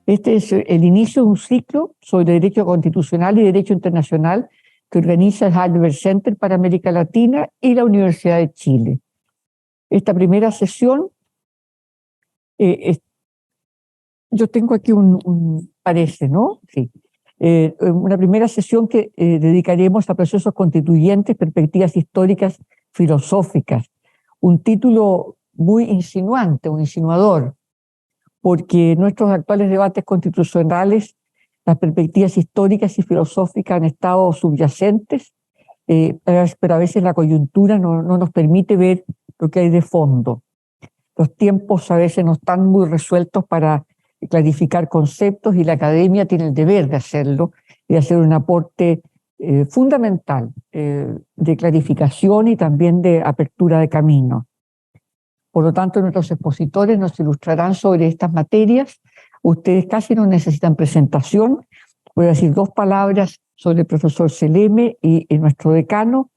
Este es el inicio de un ciclo sobre derecho constitucional y derecho internacional que organiza el Heidelberg Center para América Latina y la Universidad de Chile. Esta primera sesión, yo tengo aquí parece, ¿no? Sí. Una primera sesión que dedicaremos a procesos constituyentes, perspectivas históricas, filosóficas. Un título muy insinuante, un insinuador, porque nuestros actuales debates constitucionales, las perspectivas históricas y filosóficas han estado subyacentes, pero a veces la coyuntura no nos permite ver lo que hay de fondo. Los tiempos a veces no están muy resueltos para clarificar conceptos y la academia tiene el deber de hacerlo y de hacer un aporte fundamental de clarificación y también de apertura de camino. Por lo tanto, nuestros expositores nos ilustrarán sobre estas materias. Ustedes casi no necesitan presentación. Voy a decir dos palabras sobre el profesor Seleme y nuestro decano.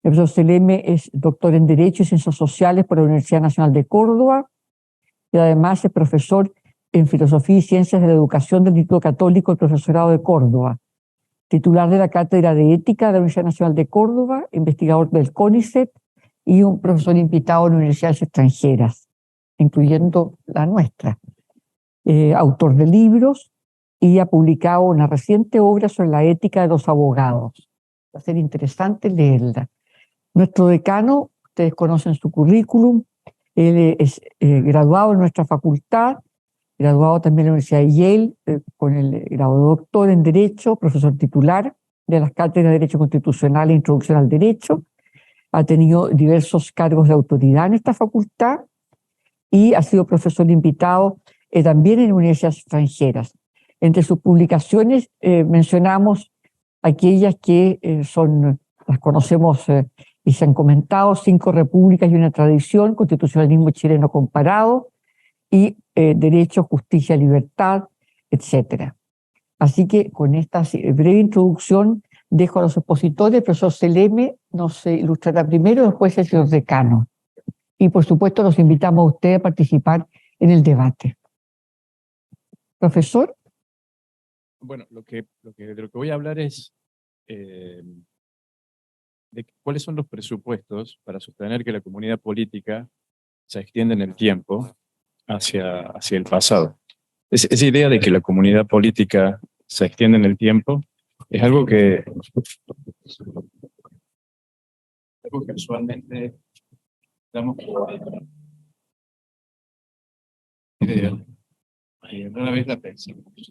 El profesor Seleme es doctor en Derecho y Ciencias Sociales por la Universidad Nacional de Córdoba y además es profesor en Filosofía y Ciencias de la Educación del Instituto Católico del Profesorado de Córdoba, titular de la Cátedra de Ética de la Universidad Nacional de Córdoba, investigador del CONICET y un profesor invitado en universidades extranjeras, incluyendo la nuestra. Autor de libros y ha publicado una reciente obra sobre la ética de los abogados. Va a ser interesante leerla. Nuestro decano, ustedes conocen su currículum, él es graduado en nuestra facultad, graduado también en la Universidad de Yale, con el grado de doctor en Derecho, profesor titular de las cátedras de Derecho Constitucional e Introducción al Derecho. Ha tenido diversos cargos de autoridad en esta facultad y ha sido profesor invitado también en universidades extranjeras. Entre sus publicaciones mencionamos aquellas que las conocemos y se han comentado: 5 repúblicas y una tradición, constitucionalismo chileno comparado, y derecho, justicia, libertad, etc. Así que con esta breve introducción dejo a los expositores. El profesor Seleme nos ilustrará primero, después el señor decano. Y por supuesto los invitamos a ustedes a participar en el debate. Profesor. Bueno, de lo que voy a hablar es de cuáles son los presupuestos para sostener que la comunidad política se extiende en el tiempo hacia el pasado. Esa idea de que la comunidad política se extiende en el tiempo es algo que usualmente damos por idea y rara vez la pensamos. Por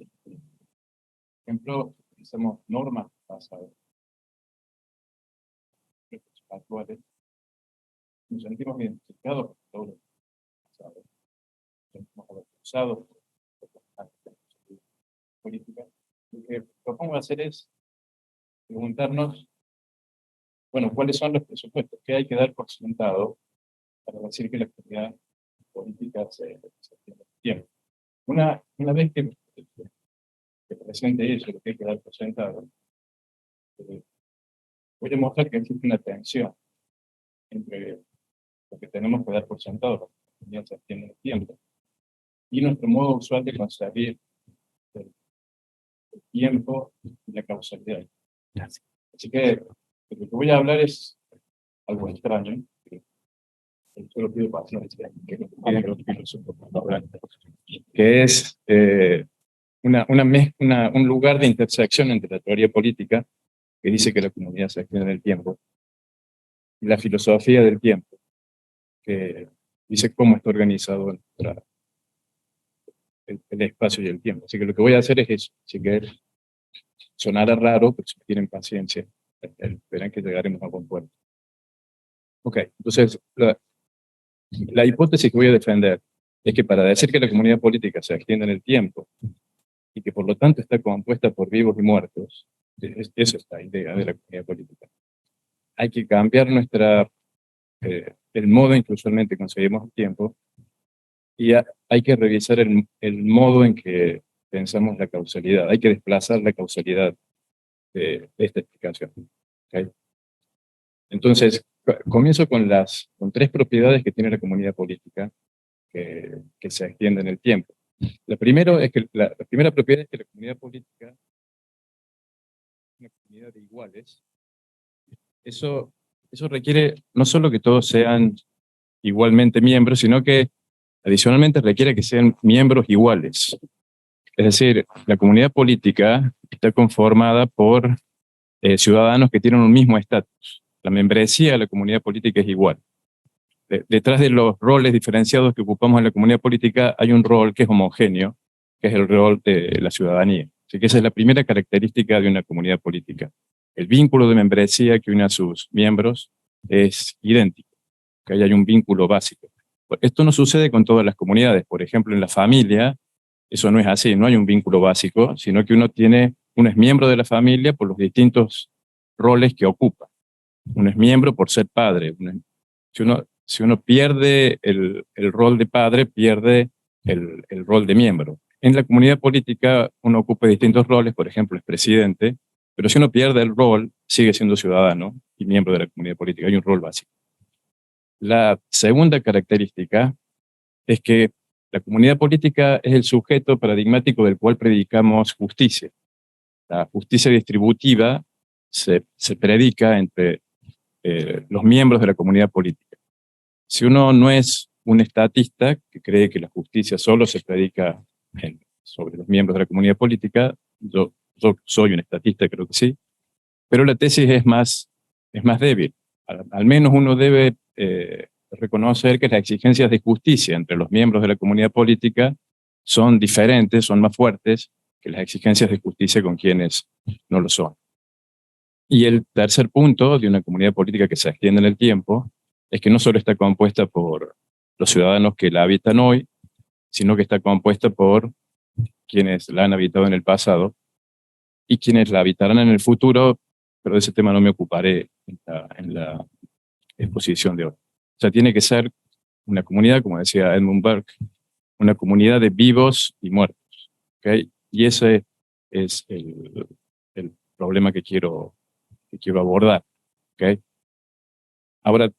ejemplo, hacemos normas pasadas, actuales, nos sentimos identificados con todo lo pasado, nos sentimos avergonzados por la política. Lo que propongo hacer es preguntarnos, bueno, ¿cuáles son los presupuestos? ¿Qué hay que dar por sentado para decir que la comunidad política se extiende en el tiempo? Una vez que presente eso, lo que hay que dar por sentado, voy a demostrar que existe una tensión entre lo que tenemos que dar por sentado, lo que la comunidad se extiende en el tiempo, y nuestro modo usual de concebir el tiempo y la causalidad. Así que lo que voy a hablar es algo extraño, solo pido paciencia, que es lo que piden los filósofos cuando hablan, que es un lugar de intersección entre la teoría política, que dice que la comunidad se extiende en el tiempo, y la filosofía del tiempo, que dice cómo está organizado el espacio y el tiempo. Así que lo que voy a hacer es eso. Así que sonará raro, pero si tienen paciencia, verán que llegaremos a buen puerto. Ok, entonces la hipótesis que voy a defender es que para decir que la comunidad política se extiende en el tiempo y que por lo tanto está compuesta por vivos y muertos, eso es la idea de la comunidad política. Hay que cambiar el modo en que usualmente concebimos el tiempo y hay que revisar el modo en que pensamos la causalidad. Hay que desplazar la causalidad de esta explicación. ¿Okay? Entonces, comienzo con 3 propiedades que tiene la comunidad política que se extiende en el tiempo. La primera propiedad es que la comunidad política es una comunidad de iguales. Eso requiere no solo que todos sean igualmente miembros, sino que adicionalmente requiere que sean miembros iguales. Es decir, la comunidad política está conformada por ciudadanos que tienen un mismo estatus. La membresía de la comunidad política es igual. Detrás de los roles diferenciados que ocupamos en la comunidad política hay un rol que es homogéneo, que es el rol de la ciudadanía. Así que esa es la primera característica de una comunidad política. El vínculo de membresía que une a sus miembros es idéntico, que hay un vínculo básico. Esto no sucede con todas las comunidades. Por ejemplo, en la familia, eso no es así, no hay un vínculo básico, sino que uno es miembro de la familia por los distintos roles que ocupa. Uno es miembro por ser padre. Si uno pierde el rol de padre, pierde el rol de miembro. En la comunidad política uno ocupa distintos roles, por ejemplo, es presidente, pero si uno pierde el rol, sigue siendo ciudadano y miembro de la comunidad política. Hay un rol básico. La segunda característica es que la comunidad política es el sujeto paradigmático del cual predicamos justicia. La justicia distributiva se predica entre los miembros de la comunidad política. Si uno no es un estatista que cree que la justicia solo se predica sobre los miembros de la comunidad política, yo soy un estatista, creo que sí, pero la tesis es más débil. Al menos uno debe reconocer que las exigencias de justicia entre los miembros de la comunidad política son diferentes, son más fuertes que las exigencias de justicia con quienes no lo son. Y el tercer punto de una comunidad política que se extiende en el tiempo es que no solo está compuesta por los ciudadanos que la habitan hoy, sino que está compuesta por quienes la han habitado en el pasado y quienes la habitarán en el futuro, pero de ese tema no me ocuparé en la exposición de hoy. O sea, tiene que ser una comunidad, como decía Edmund Burke, una comunidad de vivos y muertos. ¿Okay? Y ese es el problema que quiero abordar. ¿Okay? Ahora,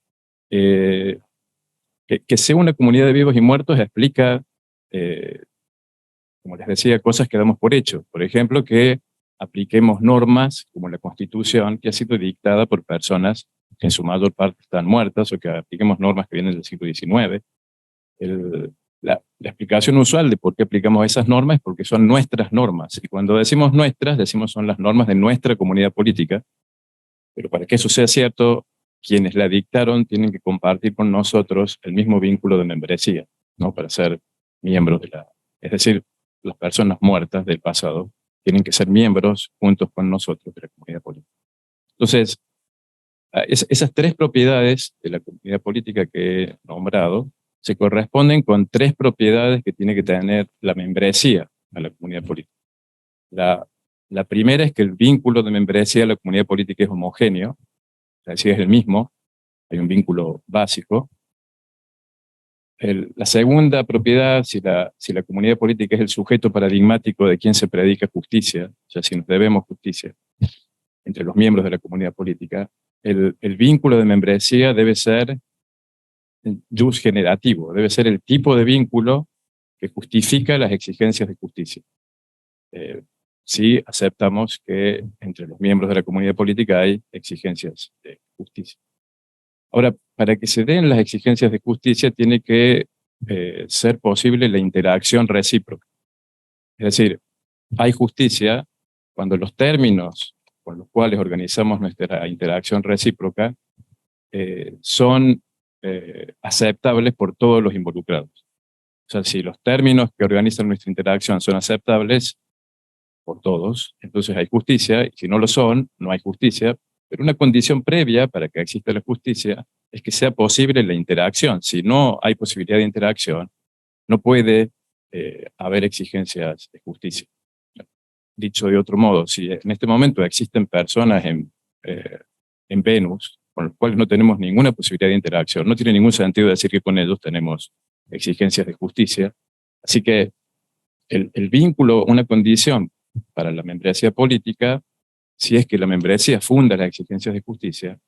que sea una comunidad de vivos y muertos explica, como les decía, cosas que damos por hecho. Por ejemplo, que apliquemos normas como la Constitución, que ha sido dictada por personas que en su mayor parte están muertas, o que apliquemos normas que vienen del siglo XIX. La explicación usual de por qué aplicamos esas normas es porque son nuestras normas. Y cuando decimos nuestras, decimos son las normas de nuestra comunidad política. Pero para que eso sea cierto, quienes la dictaron tienen que compartir con nosotros el mismo vínculo de membresía, ¿no? Para ser miembros de la... Es decir, las personas muertas del pasado tienen que ser miembros juntos con nosotros de la comunidad política. Entonces, esas tres propiedades de la comunidad política que he nombrado se corresponden con tres propiedades que tiene que tener la membresía a la comunidad política. La primera es que el vínculo de membresía a la comunidad política es homogéneo, es decir, es el mismo, hay un vínculo básico. La segunda propiedad, si la comunidad política es el sujeto paradigmático de quien se predica justicia, o sea, si nos debemos justicia entre los miembros de la comunidad política, el vínculo de membresía debe ser jus generativo, debe ser el tipo de vínculo que justifica las exigencias de justicia. Si aceptamos que entre los miembros de la comunidad política hay exigencias de justicia. Ahora, para que se den las exigencias de justicia tiene que ser posible la interacción recíproca. Es decir, hay justicia cuando los términos con los cuales organizamos nuestra interacción recíproca son aceptables por todos los involucrados. O sea, si los términos que organizan nuestra interacción son aceptables por todos, entonces hay justicia, y si no lo son, no hay justicia. Pero una condición previa para que exista la justicia es que sea posible la interacción. Si no hay posibilidad de interacción, no puede haber exigencias de justicia. Dicho de otro modo, si en este momento existen personas en Venus con los cuales no tenemos ninguna posibilidad de interacción, no tiene ningún sentido decir que con ellos tenemos exigencias de justicia. Así que el vínculo, una condición para la membresía política, si es que la membresía funda las exigencias de justicia,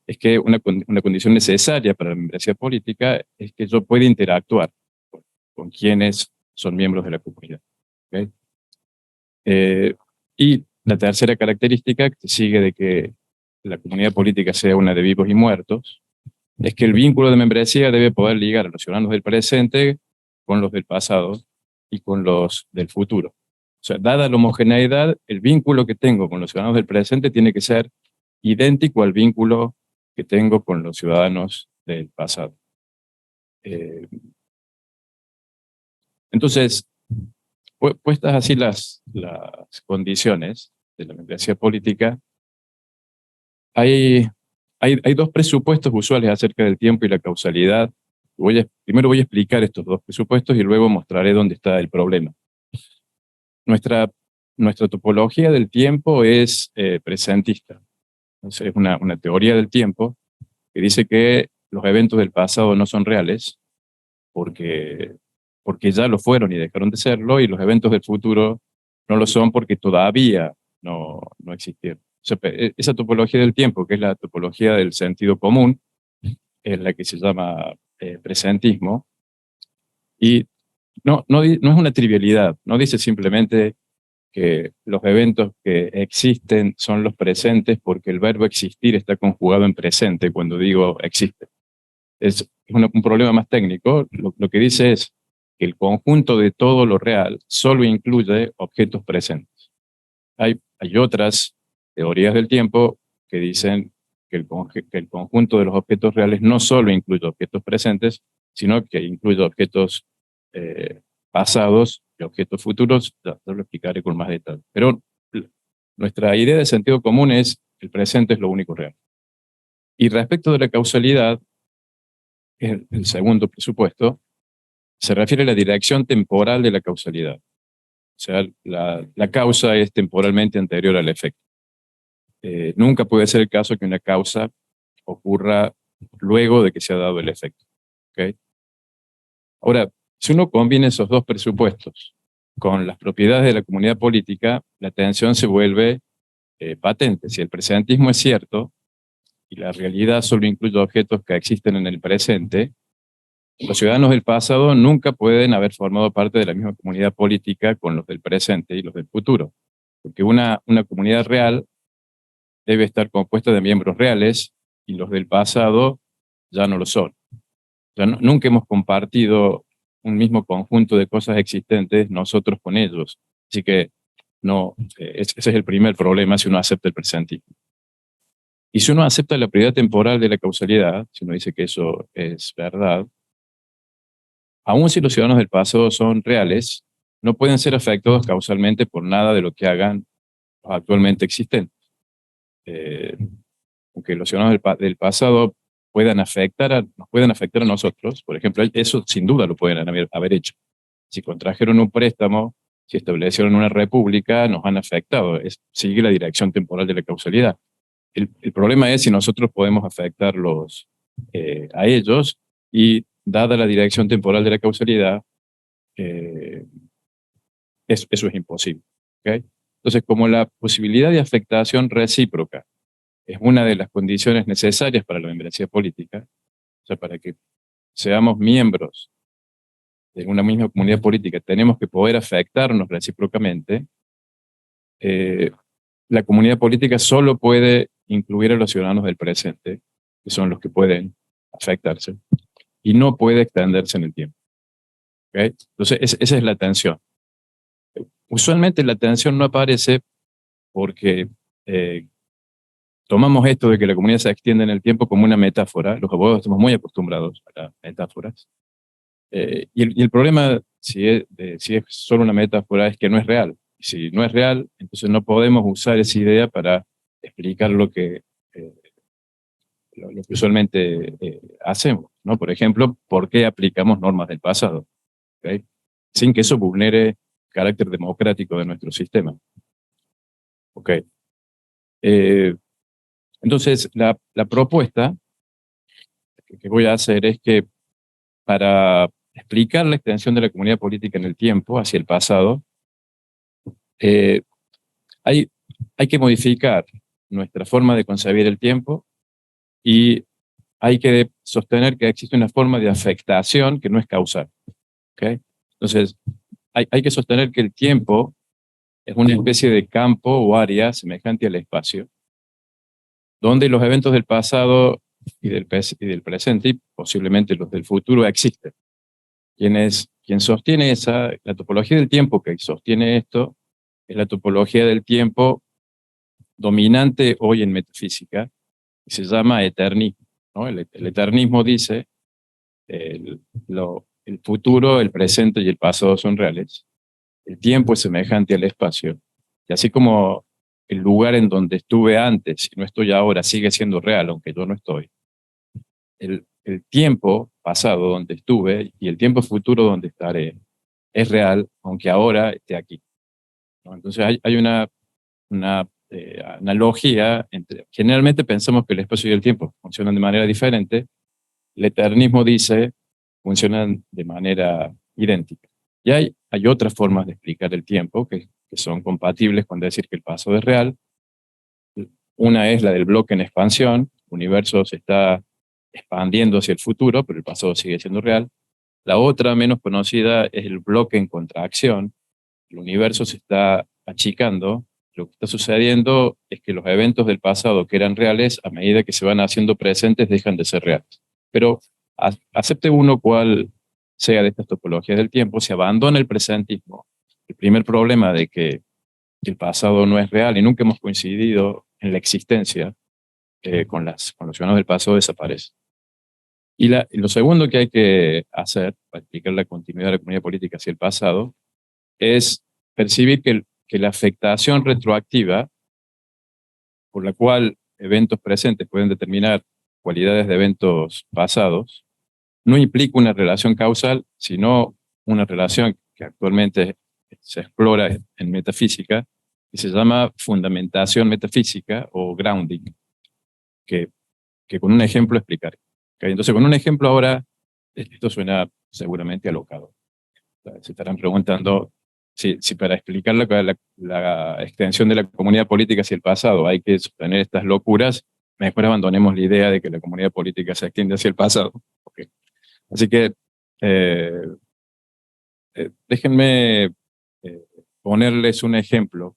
es que una condición necesaria para la membresía política es que yo pueda interactuar. con quienes son miembros de la comunidad. ¿Okay? Y la tercera característica que sigue de que la comunidad política sea una de vivos y muertos, es que el vínculo de membresía debe poder ligar a los ciudadanos del presente con los del pasado y con los del futuro. O sea, dada la homogeneidad, el vínculo que tengo con los ciudadanos del presente tiene que ser idéntico al vínculo que tengo con los ciudadanos del pasado. Entonces, puestas así las condiciones de la membresía política, hay dos presupuestos usuales acerca del tiempo y la causalidad. Primero voy a explicar estos dos presupuestos y luego mostraré dónde está el problema. Nuestra topología del tiempo es presentista. Entonces, es una teoría del tiempo que dice que los eventos del pasado no son reales porque ya lo fueron y dejaron de serlo, y los eventos del futuro no lo son porque todavía no existieron. O sea, esa topología del tiempo, que es la topología del sentido común, es la que se llama presentismo, y no es una trivialidad, no dice simplemente que los eventos que existen son los presentes porque el verbo existir está conjugado en presente cuando digo existe. Es un problema más técnico. Lo que dice es que el conjunto de todo lo real solo incluye objetos presentes. Hay otras teorías del tiempo que dicen que el conjunto de los objetos reales no solo incluye objetos presentes, sino que incluye objetos pasados y objetos futuros. Ya lo explicaré con más detalle. Pero nuestra idea de sentido común es el presente es lo único real. Y respecto de la causalidad, el segundo presupuesto, se refiere a la dirección temporal de la causalidad. O sea, la causa es temporalmente anterior al efecto. Nunca puede ser el caso que una causa ocurra luego de que se ha dado el efecto. ¿Okay? Ahora, si uno combina esos dos presupuestos con las propiedades de la comunidad política, la tensión se vuelve patente. Si el presentismo es cierto y la realidad solo incluye objetos que existen en el presente, los ciudadanos del pasado nunca pueden haber formado parte de la misma comunidad política con los del presente y los del futuro, porque una comunidad real debe estar compuesta de miembros reales y los del pasado ya no lo son. Nunca hemos compartido un mismo conjunto de cosas existentes nosotros con ellos. Así que ese es el primer problema si uno acepta el presentismo. Y si uno acepta la prioridad temporal de la causalidad, si uno dice que eso es verdad, aun si los ciudadanos del pasado son reales, no pueden ser afectados causalmente por nada de lo que hagan los actualmente existentes. Aunque los ciudadanos del pasado nos puedan afectar a nosotros, por ejemplo, eso sin duda lo pueden haber hecho. Si contrajeron un préstamo, si establecieron una república, nos han afectado. Sigue la dirección temporal de la causalidad. El problema es si nosotros podemos afectarlos a ellos, y dada la dirección temporal de la causalidad, eso es imposible. ¿Okay? Entonces, como la posibilidad de afectación recíproca es una de las condiciones necesarias para la membresía política, o sea, para que seamos miembros de una misma comunidad política, tenemos que poder afectarnos recíprocamente. La comunidad política solo puede incluir a los ciudadanos del presente, que son los que pueden afectarse, y no puede extenderse en el tiempo. ¿Okay? Entonces, esa es la tensión. Usualmente la tensión no aparece porque tomamos esto de que la comunidad se extiende en el tiempo como una metáfora. Los abogados estamos muy acostumbrados a las metáforas. Y el problema, si es solo una metáfora, es que no es real. Y si no es real, entonces no podemos usar esa idea para explicar lo que usualmente hacemos, ¿no? Por ejemplo, ¿por qué aplicamos normas del pasado? ¿Okay? Sin que eso vulnere el carácter democrático de nuestro sistema. Okay. Entonces, la propuesta que voy a hacer es que para explicar la extensión de la comunidad política en el tiempo, hacia el pasado, hay que modificar nuestra forma de concebir el tiempo, y hay que sostener que existe una forma de afectación que no es causal. ¿ok? Entonces, hay que sostener que el tiempo es una especie de campo o área semejante al espacio, donde los eventos del pasado y del presente, y posiblemente los del futuro, existen. Quien sostiene la topología del tiempo que sostiene esto, es la topología del tiempo dominante hoy en metafísica, y se llama eternismo, ¿no? El eternismo dice, el futuro, el presente y el pasado son reales. El tiempo es semejante al espacio. Y así como el lugar en donde estuve antes y no estoy ahora sigue siendo real, aunque yo no estoy, el tiempo pasado donde estuve y el tiempo futuro donde estaré es real, aunque ahora esté aquí, ¿no? Entonces hay una analogía generalmente pensamos que el espacio y el tiempo funcionan de manera diferente. El eternismo dice funcionan de manera idéntica. Y hay otras formas de explicar el tiempo que son compatibles con decir que el pasado es real. Una es la del bloque en expansión. El universo se está expandiendo hacia el futuro, pero el pasado sigue siendo real. La otra, menos conocida, es el bloque en contracción. El universo se está achicando. Lo que está sucediendo es que los eventos del pasado que eran reales, a medida que se van haciendo presentes, dejan de ser reales. Pero acepte uno cual sea de estas topologías del tiempo, se abandona el presentismo. El primer problema de que el pasado no es real y nunca hemos coincidido en la existencia con los ciudadanos del pasado desaparece. Y lo segundo que hay que hacer para explicar la continuidad de la comunidad política hacia el pasado es percibir que la afectación retroactiva por la cual eventos presentes pueden determinar cualidades de eventos pasados no implica una relación causal, sino una relación que actualmente se explora en metafísica y se llama fundamentación metafísica o grounding, que con un ejemplo explicaré. ¿Okay? Entonces, con un ejemplo ahora, esto suena seguramente alocado. Se estarán preguntando si para explicar la extensión de la comunidad política hacia el pasado hay que sostener estas locuras, mejor abandonemos la idea de que la comunidad política se extiende hacia el pasado. Okay. Así que déjenme ponerles un ejemplo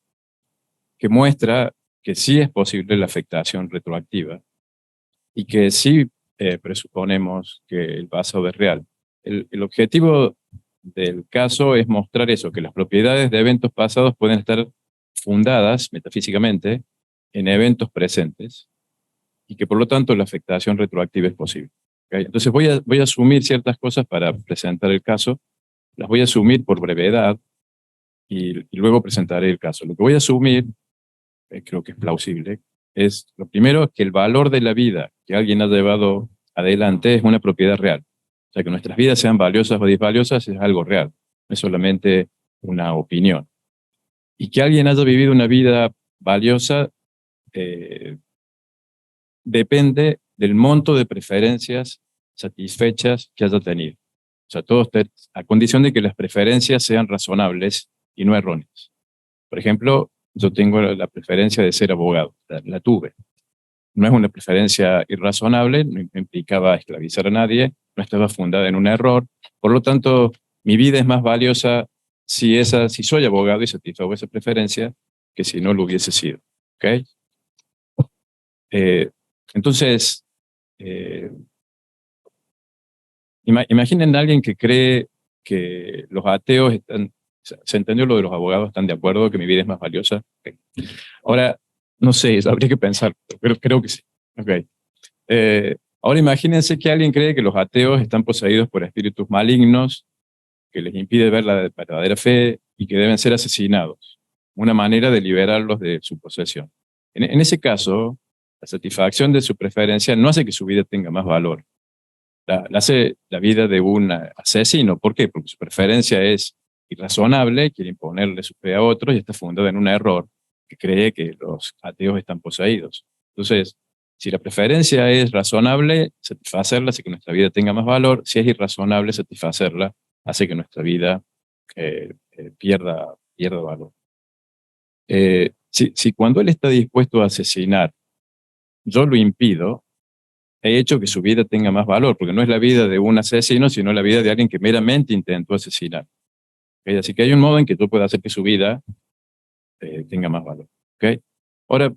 que muestra que sí es posible la afectación retroactiva y que sí presuponemos que el pasado es real. El objetivo del caso es mostrar eso, que las propiedades de eventos pasados pueden estar fundadas metafísicamente en eventos presentes y que por lo tanto la afectación retroactiva es posible. ¿Okay? Entonces voy a asumir ciertas cosas para presentar el caso, las voy a asumir por brevedad y luego presentaré el caso. Lo que voy a asumir, creo que es plausible, es lo primero, que el valor de la vida que alguien ha llevado adelante es una propiedad real. O sea, que nuestras vidas sean valiosas o disvaliosas es algo real, no es solamente una opinión. Y que alguien haya vivido una vida valiosa depende del monto de preferencias satisfechas que haya tenido. O sea, a condición de que las preferencias sean razonables y no erróneas. Por ejemplo, yo tengo la preferencia de ser abogado, la tuve. No es una preferencia irrazonable, no implicaba esclavizar a nadie, no estaba fundada en un error. Por lo tanto, mi vida es más valiosa si soy abogado y satisfago esa preferencia que si no lo hubiese sido. ¿Okay? Entonces, imaginen a alguien que cree que los ateos están, ¿se entendió lo de los abogados? ¿Están de acuerdo que mi vida es más valiosa? Okay. Ahora, no sé, habría que pensar, pero creo que sí. Okay. Ahora imagínense que alguien cree que los ateos están poseídos por espíritus malignos que les impide ver la verdadera fe y que deben ser asesinados. Una manera de liberarlos de su posesión. En ese caso, la satisfacción de su preferencia no hace que su vida tenga más valor. La hace la vida de un asesino. ¿Por qué? Porque su preferencia es irrazonable, quiere imponerle su fe a otros y está fundada en un error que cree que los ateos están poseídos. Entonces, si la preferencia es razonable, satisfacerla hace que nuestra vida tenga más valor. Si es irrazonable, satisfacerla hace que nuestra vida pierda valor. Si cuando él está dispuesto a asesinar, yo lo impido, he hecho que su vida tenga más valor, porque no es la vida de un asesino, sino la vida de alguien que meramente intentó asesinar. ¿Okay? Así que hay un modo en que yo puedo hacer que su vida tenga más valor. ¿Okay? Ahora,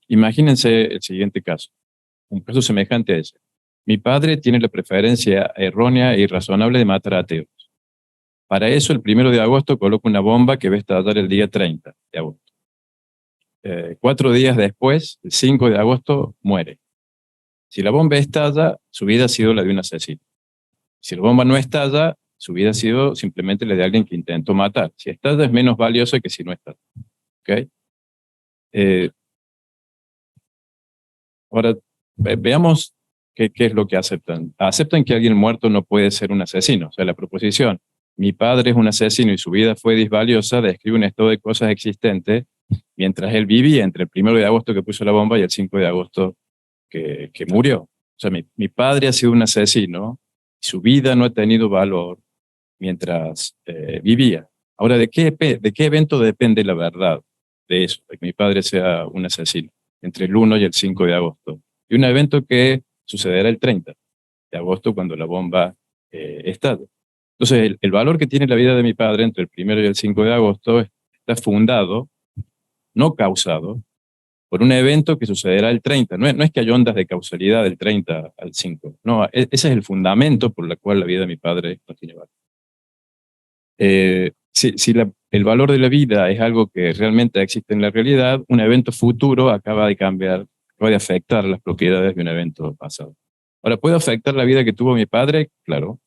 imagínense el siguiente caso, un caso semejante a ese. Mi padre tiene la preferencia errónea e irrazonable de matar a ateos. Para eso, el 1 de agosto coloca una bomba que va a estallar el día 30 de agosto. 4 días después, el 5 de agosto, muere. Si la bomba estalla, su vida ha sido la de un asesino. Si la bomba no estalla, su vida ha sido simplemente la de alguien que intentó matar. Si estalla, es menos valiosa que si no estalla. ¿Okay? Ahora, veamos qué es lo que aceptan. Aceptan que alguien muerto no puede ser un asesino. O sea, la proposición, mi padre es un asesino y su vida fue disvaliosa, describe un estado de cosas existente mientras él vivía entre el 1 de agosto que puso la bomba y el 5 de agosto que murió. O sea, mi padre ha sido un asesino y su vida no ha tenido valor mientras vivía. Ahora, ¿de qué evento depende la verdad de eso, de que mi padre sea un asesino? Entre el 1 y el 5 de agosto. Y un evento que sucederá el 30 de agosto cuando la bomba estalla. Entonces, el valor que tiene la vida de mi padre entre el 1 y el 5 de agosto está fundado, no causado, por un evento que sucederá el 30. No es que haya ondas de causalidad del 30 al 5. No, ese es el fundamento por el cual la vida de mi padre no tiene valor. Si el valor de la vida es algo que realmente existe en la realidad, un evento futuro acaba de cambiar, puede afectar las propiedades de un evento pasado. Ahora, ¿puede afectar la vida que tuvo mi padre? Claro.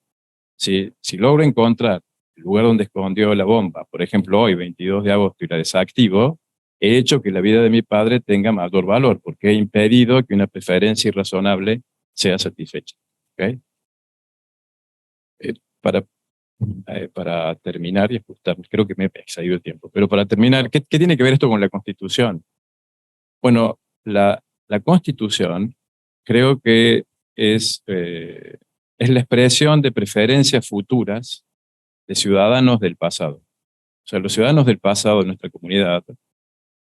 Si logro encontrar el lugar donde escondió la bomba, por ejemplo, hoy, 22 de agosto, y la desactivo, he hecho que la vida de mi padre tenga mayor valor, porque he impedido que una preferencia irrazonable sea satisfecha. ¿Okay? Para terminar y ajustar, creo que me he excedido el tiempo, pero para terminar, ¿qué tiene que ver esto con la Constitución? Bueno, la Constitución creo que es la expresión de preferencias futuras de ciudadanos del pasado. O sea, los ciudadanos del pasado de nuestra comunidad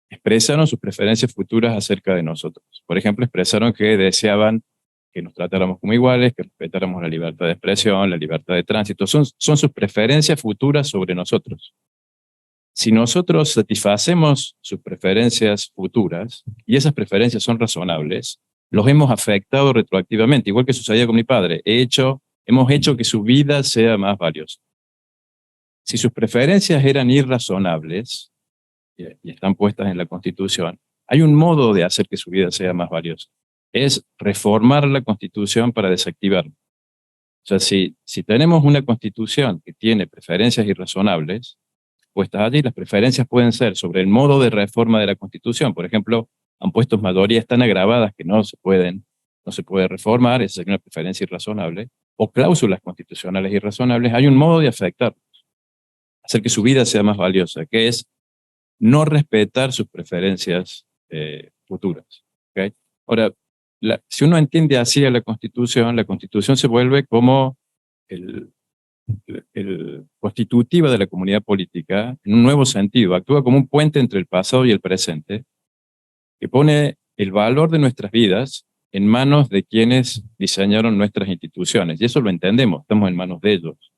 expresaron sus preferencias futuras acerca de nosotros. Por ejemplo, expresaron que deseaban que nos tratáramos como iguales, que respetáramos la libertad de expresión, la libertad de tránsito. Son sus preferencias futuras sobre nosotros. Si nosotros satisfacemos sus preferencias futuras, y esas preferencias son razonables, los hemos afectado retroactivamente, igual que sucedía con mi padre. Hemos hecho que su vida sea más valiosa. Si sus preferencias eran irrazonables, y están puestas en la Constitución, hay un modo de hacer que su vida sea más valiosa. Es reformar la Constitución para desactivarla. O sea, si tenemos una Constitución que tiene preferencias irrazonables, puestas allí, las preferencias pueden ser sobre el modo de reforma de la Constitución. Por ejemplo, han puesto mayorías tan agravadas que no se puede reformar, esa es una preferencia irrazonable, o cláusulas constitucionales irrazonables. Hay un modo de afectarlos, hacer que su vida sea más valiosa, que es no respetar sus preferencias futuras. ¿Okay? Ahora, si uno entiende así a la Constitución se vuelve como el constitutiva de la comunidad política en un nuevo sentido. Actúa como un puente entre el pasado y el presente, que pone el valor de nuestras vidas en manos de quienes diseñaron nuestras instituciones. Y eso lo entendemos, estamos en manos de ellos.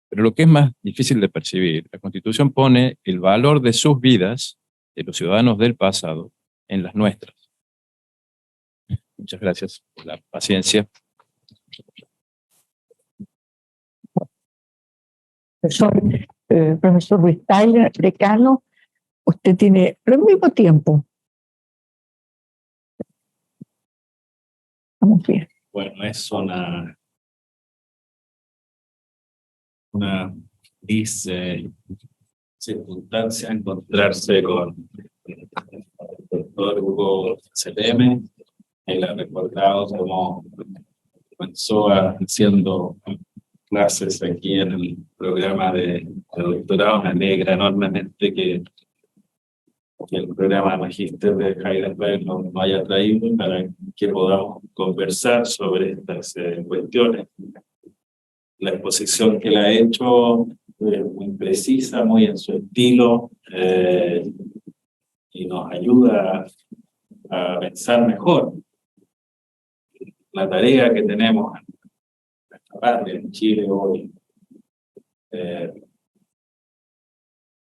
Pero lo que es más difícil de percibir, la Constitución pone el valor de sus vidas, de los ciudadanos del pasado, en las nuestras. Muchas gracias por la paciencia. Profesor Ruiz Tagle, decano, usted tiene al mismo tiempo. Vamos bien. Bueno, es una circunstancia encontrarse con el doctor Hugo Celeme. Él ha recordado cómo comenzó haciendo clases aquí en el programa de doctorado. Me alegra enormemente que el programa de Magíster de Heidelberg nos haya traído para que podamos conversar sobre estas cuestiones. La exposición que él ha hecho es muy precisa, muy en su estilo, y nos ayuda a pensar mejor la tarea que tenemos en nuestra patria, en Chile hoy.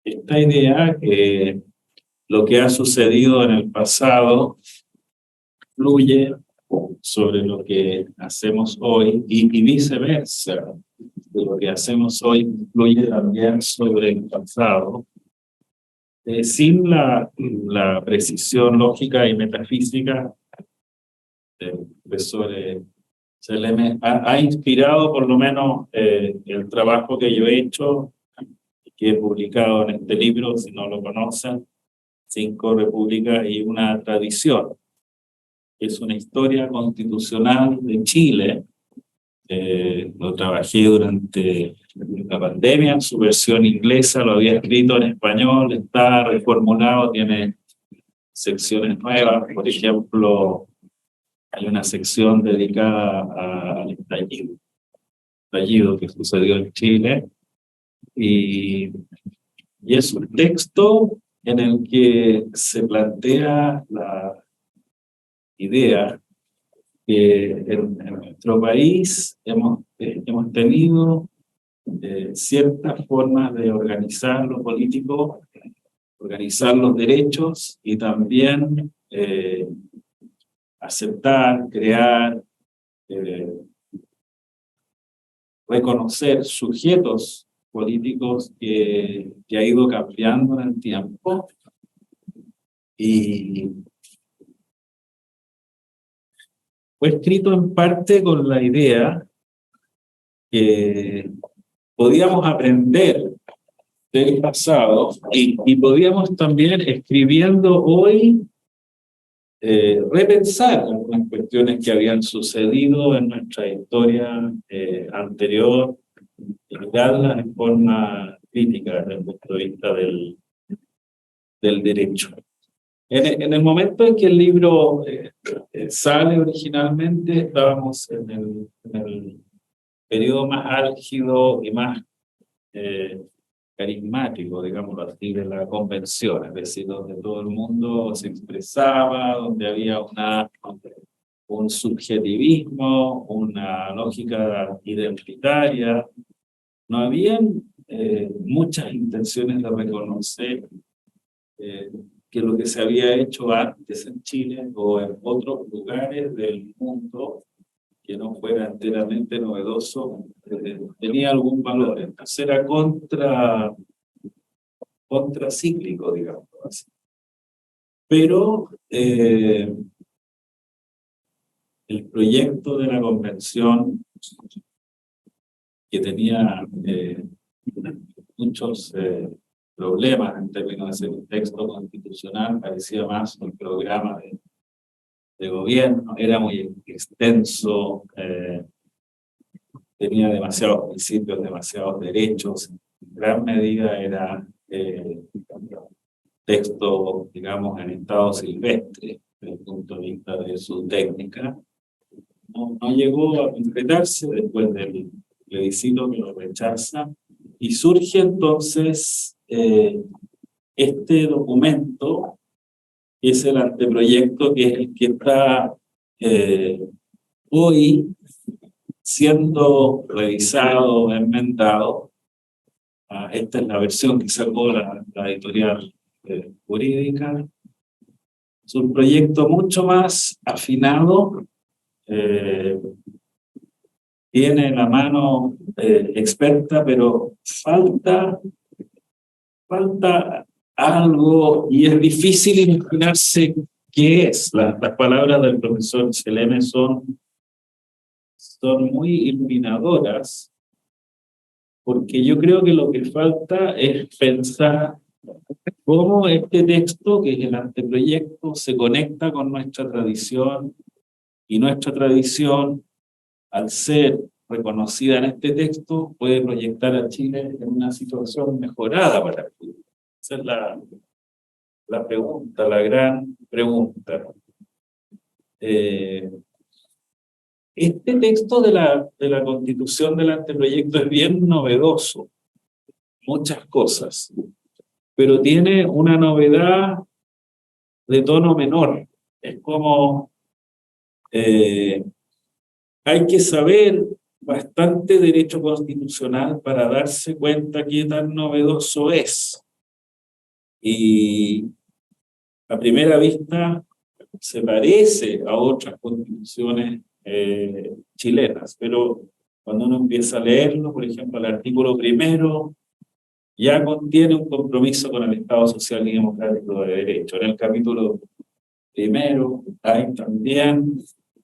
Esta idea que lo que ha sucedido en el pasado influye sobre lo que hacemos hoy y viceversa. Lo que hacemos hoy influye también sobre el pasado. Sin la precisión lógica y metafísica del profesor Seleme, ha inspirado por lo menos el trabajo que yo he hecho, que he publicado en este libro, si no lo conocen, 5 repúblicas y una tradición. Es una historia constitucional de Chile. Lo trabajé durante la pandemia, su versión inglesa lo había escrito en español, está reformulado, tiene secciones nuevas. Por ejemplo, hay una sección dedicada al estallido que sucedió en Chile, y es un texto en el que se plantea la idea que en nuestro país hemos tenido ciertas formas de organizar lo político, organizar los derechos y también aceptar, crear, reconocer sujetos políticos que ha ido cambiando en el tiempo. Y fue escrito en parte con la idea que podíamos aprender del pasado y podíamos también, escribiendo hoy, repensar algunas cuestiones que habían sucedido en nuestra historia anterior y mirarlas en forma crítica desde el punto de vista del derecho. En el momento en que el libro sale originalmente, estábamos en el periodo más álgido y más carismático, digámoslo así, de la convención, es decir, donde todo el mundo se expresaba, donde había un subjetivismo, una lógica identitaria. No habían muchas intenciones de reconocer que lo que se había hecho antes en Chile o en otros lugares del mundo que no fuera enteramente novedoso, tenía algún valor. Entonces era contracíclico, digamos así. Pero el proyecto de la convención, que tenía muchos problemas en términos de ser un texto constitucional, parecía más un programa de gobierno, era muy extenso, tenía demasiados principios, demasiados derechos, en gran medida era texto, digamos, en estado silvestre, desde el punto de vista de su técnica. No llegó a concretarse después del plebiscito que lo rechaza, y surge entonces este documento, que es el anteproyecto, que es el que está hoy siendo revisado, enmendado. Esta es la versión que sacó la editorial jurídica. Es un proyecto mucho más afinado, tiene la mano experta, pero falta algo, y es difícil imaginarse qué es. Las palabras del profesor Seleme son muy iluminadoras, porque yo creo que lo que falta es pensar cómo este texto, que es el anteproyecto, se conecta con nuestra tradición, y nuestra tradición, al ser reconocida en este texto, puede proyectar a Chile en una situación mejorada para el futuro. Esa es la pregunta, la gran pregunta. Este texto de la Constitución del anteproyecto es bien novedoso, muchas cosas, pero tiene una novedad de tono menor. Es como hay que saber bastante derecho constitucional para darse cuenta qué tan novedoso es. Y a primera vista se parece a otras constituciones chilenas, pero cuando uno empieza a leerlo, por ejemplo, el artículo 1 ya contiene un compromiso con el Estado Social y Democrático de Derecho. En el capítulo 1 hay también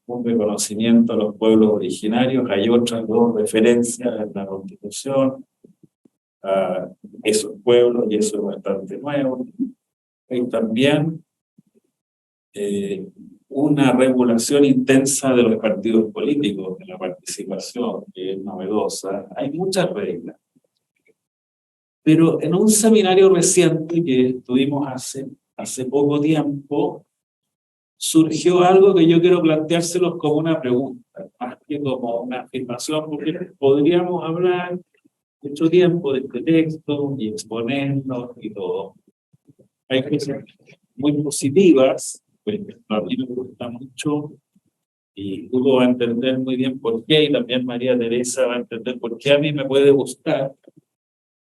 un reconocimiento a los pueblos originarios, hay otras 2 referencias en la Constitución a esos pueblos, y eso es bastante nuevo. Hay también una regulación intensa de los partidos políticos, de la participación, que es novedosa. Hay muchas reglas. Pero en un seminario reciente que tuvimos hace poco tiempo, surgió algo que yo quiero planteárselos como una pregunta, más que como una afirmación, porque podríamos hablar mucho tiempo de este texto y exponernos y todo. Hay cosas muy positivas, pues a mí me gusta mucho, y Hugo va a entender muy bien por qué, y también María Teresa va a entender por qué a mí me puede gustar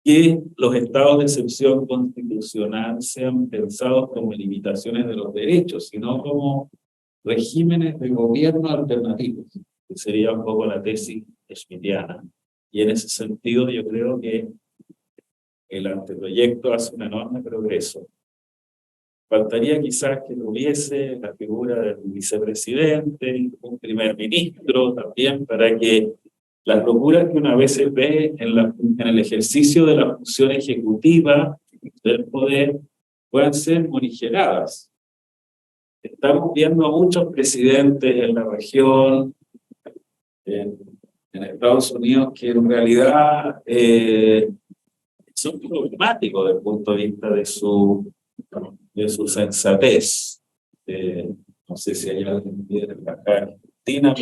que los estados de excepción constitucional sean pensados como limitaciones de los derechos, sino como regímenes de gobierno alternativos, que sería un poco la tesis schmittiana. Y en ese sentido yo creo que el anteproyecto hace un enorme progreso. Faltaría quizás que tuviese la figura del vicepresidente, un primer ministro también, para que las locuras que una vez ve en el ejercicio de la función ejecutiva del poder puedan ser morigeradas. Estamos viendo a muchos presidentes en la región, en Estados Unidos, que en realidad son problemáticos desde el punto de vista de su sensatez. No sé si hay alguien acá en Argentina,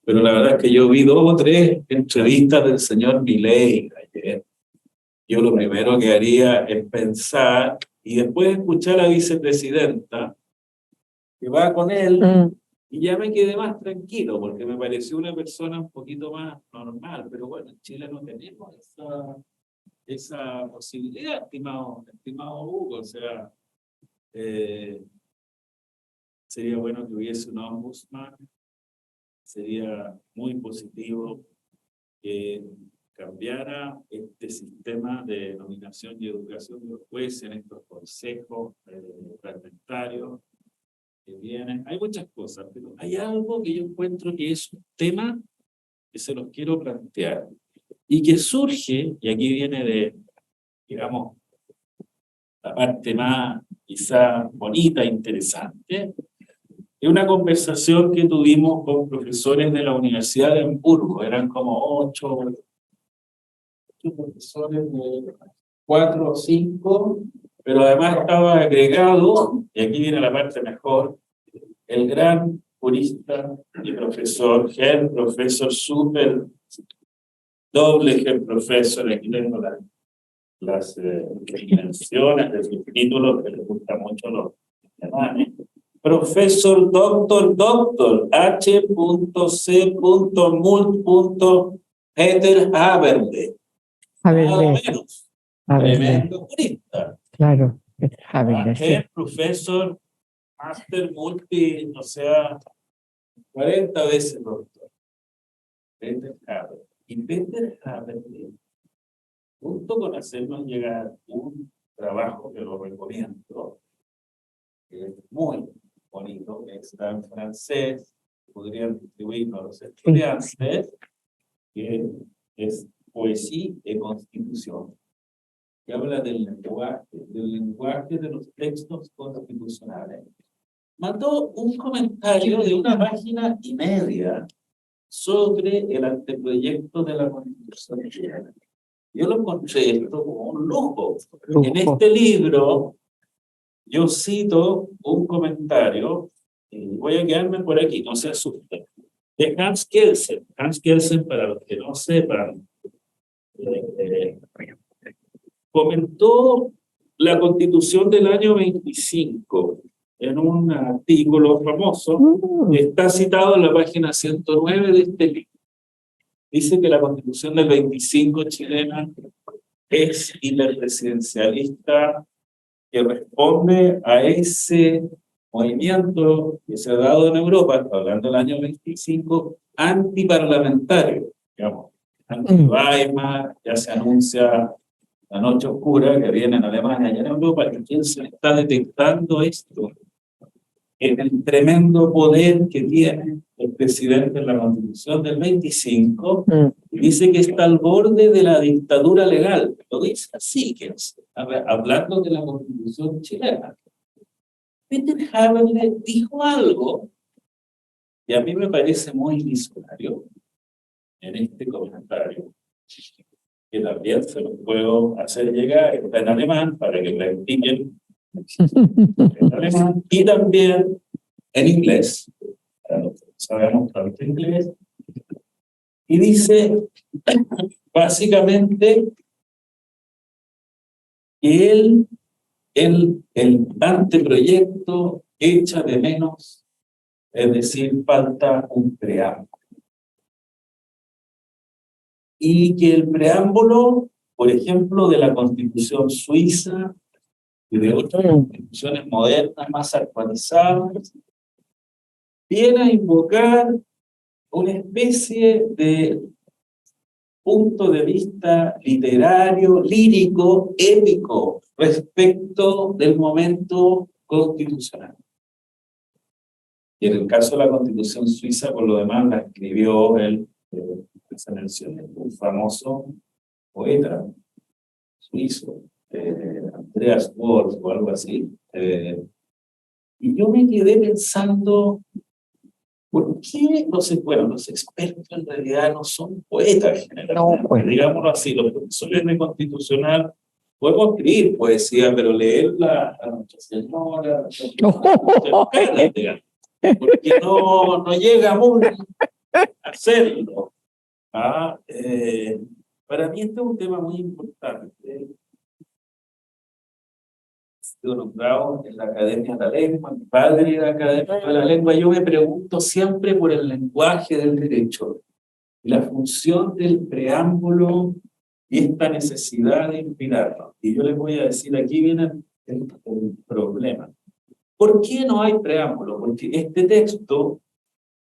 pero la verdad es que yo vi 2 o 3 entrevistas del señor Milei ayer. Yo lo primero que haría es pensar y después escuchar a la vicepresidenta que va con él, y ya me quedé más tranquilo porque me pareció una persona un poquito más normal, pero bueno, en Chile no tenemos esa posibilidad, estimado Hugo, o sea, sería bueno que hubiese un ombudsman, sería muy positivo que cambiara este sistema de nominación y educación de los jueces en estos consejos fragmentarios que vienen. Hay muchas cosas, pero hay algo que yo encuentro que es un tema que se los quiero plantear y que surge, y aquí viene de, digamos, la parte más quizá bonita, interesante, de una conversación que tuvimos con profesores de la Universidad de Hamburgo. Eran como 8 profesores, de 4 o 5, pero además estaba agregado, y aquí viene la parte mejor, el gran jurista y profesor, Herr Professor Super, doble Herr Professor, aquí tengo las dimensiones de sus títulos, que les gusta mucho los alemanes. Profesor Doctor H.C. Peter Haberle. Nada menos. Tremendo jurista. Claro, Haberle, sí. Profesor Master Multi, o sea, 40 veces doctor. Peter Haberle. Y Peter Haberle, junto con hacernos llegar un trabajo que lo recomiendo, que es muy bonito, que está en francés, podrían distribuirlo a los estudiantes, que es Poesía y Constitución, que habla del lenguaje de los textos constitucionales. Mandó un comentario de 1 página y media sobre el anteproyecto de la Constitución chilena. Yo lo encontré esto como un lujo. En este libro yo cito un comentario, y voy a quedarme por aquí, no se asusten, de Hans Kelsen. Hans Kelsen, para los que no sepan, comentó la Constitución del año 25 en un artículo famoso, está citado en la página 109 de este libro. Dice que la Constitución del 25 chilena es hiperpresidencialista, que responde a ese movimiento que se ha dado en Europa, hablando del año 25, antiparlamentario, digamos, anti-Weimar, ya se anuncia la noche oscura que viene en Alemania y en Europa, y quién se está detectando esto, el tremendo poder que tiene el presidente en la Constitución del 25, y dice que está al borde de la dictadura legal. Lo dice así, que hablando de la Constitución chilena. Peter Haberle dijo algo que a mí me parece muy visionario en este comentario, que también se lo puedo hacer llegar, está en alemán para que practiquen en alemán, y también en inglés, para los que sabemos tanto inglés, y dice básicamente que el anteproyecto echa de menos, es decir, falta un preámbulo. Y que el preámbulo, por ejemplo, de la Constitución suiza y de otras constituciones modernas más actualizadas, viene a invocar una especie de punto de vista literario, lírico, épico, respecto del momento constitucional. Y en el caso de la Constitución suiza, por lo demás, la escribió el se menciona, un famoso poeta suizo, Andreas Wolf o algo así. Y yo me quedé pensando, ¿por qué los expertos en realidad no son poetas generalmente? No, pues. Digámoslo así, los profesores de constitucional podemos escribir poesía, pero leerla a Nuestra Señora, porque no llega muy a hacerlo. Para mí este es un tema muy importante. Yo nombrado en la Academia de la Lengua, mi padre era académico de la lengua. Yo me pregunto siempre por el lenguaje del derecho, la función del preámbulo y esta necesidad de inspirarnos. Y yo les voy a decir, aquí viene el problema. ¿Por qué no hay preámbulo? Porque este texto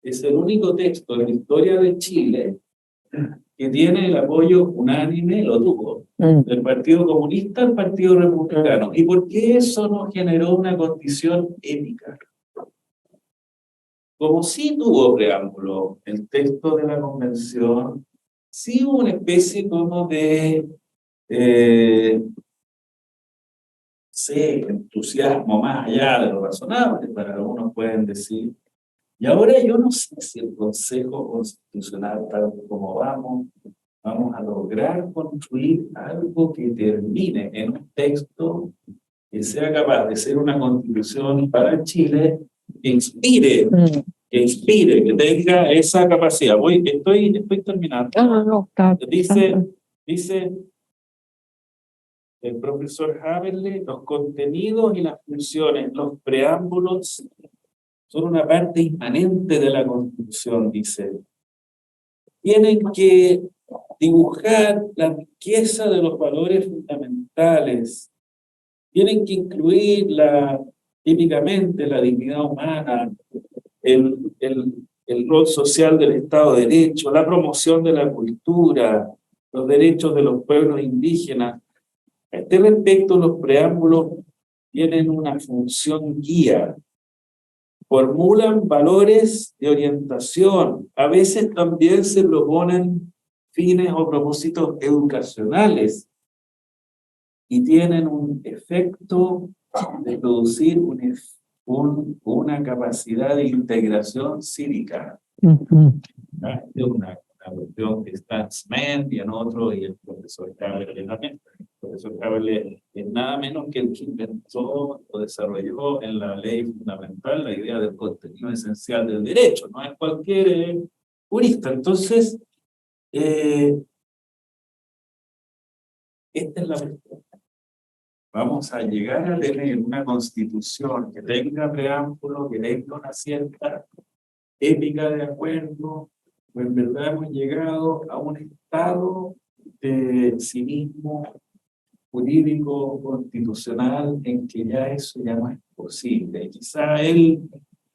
es el único texto en la historia de Chile que tiene el apoyo unánime, lo tuvo, del Partido Comunista al Partido Republicano. ¿Y por qué eso no generó una condición épica? Como sí tuvo preámbulo el texto de la Convención, sí hubo una especie como de entusiasmo más allá de lo razonable, para algunos pueden decir. Y ahora yo no sé si el Consejo Constitucional, tal como vamos a lograr construir algo que termine en un texto que sea capaz de ser una constitución para Chile, que inspire, que tenga esa capacidad. Estoy terminando. No, Dice el profesor Haberle, los contenidos y las funciones, los preámbulos, son una parte inmanente de la Constitución, dice. Tienen que dibujar la riqueza de los valores fundamentales. Tienen que incluir típicamente la dignidad humana, el rol social del Estado de Derecho, la promoción de la cultura, los derechos de los pueblos indígenas. A este respecto, los preámbulos tienen una función guía. Formulan valores de orientación, a veces también se proponen fines o propósitos educacionales y tienen un efecto de producir una capacidad de integración cívica. Es una cuestión que está en SMED y en otro, y el profesor Haberle también. El profesor Haberle es nada menos que el que inventó o desarrolló en la ley fundamental la idea del contenido esencial del derecho, no es cualquier jurista. Entonces, esta es la respuesta. vamos a llegar a tener una constitución que tenga preámbulo, que tenga una cierta ética de acuerdo, o en verdad hemos llegado a un estado de civismo jurídico constitucional en que ya eso ya no es posible. Quizá él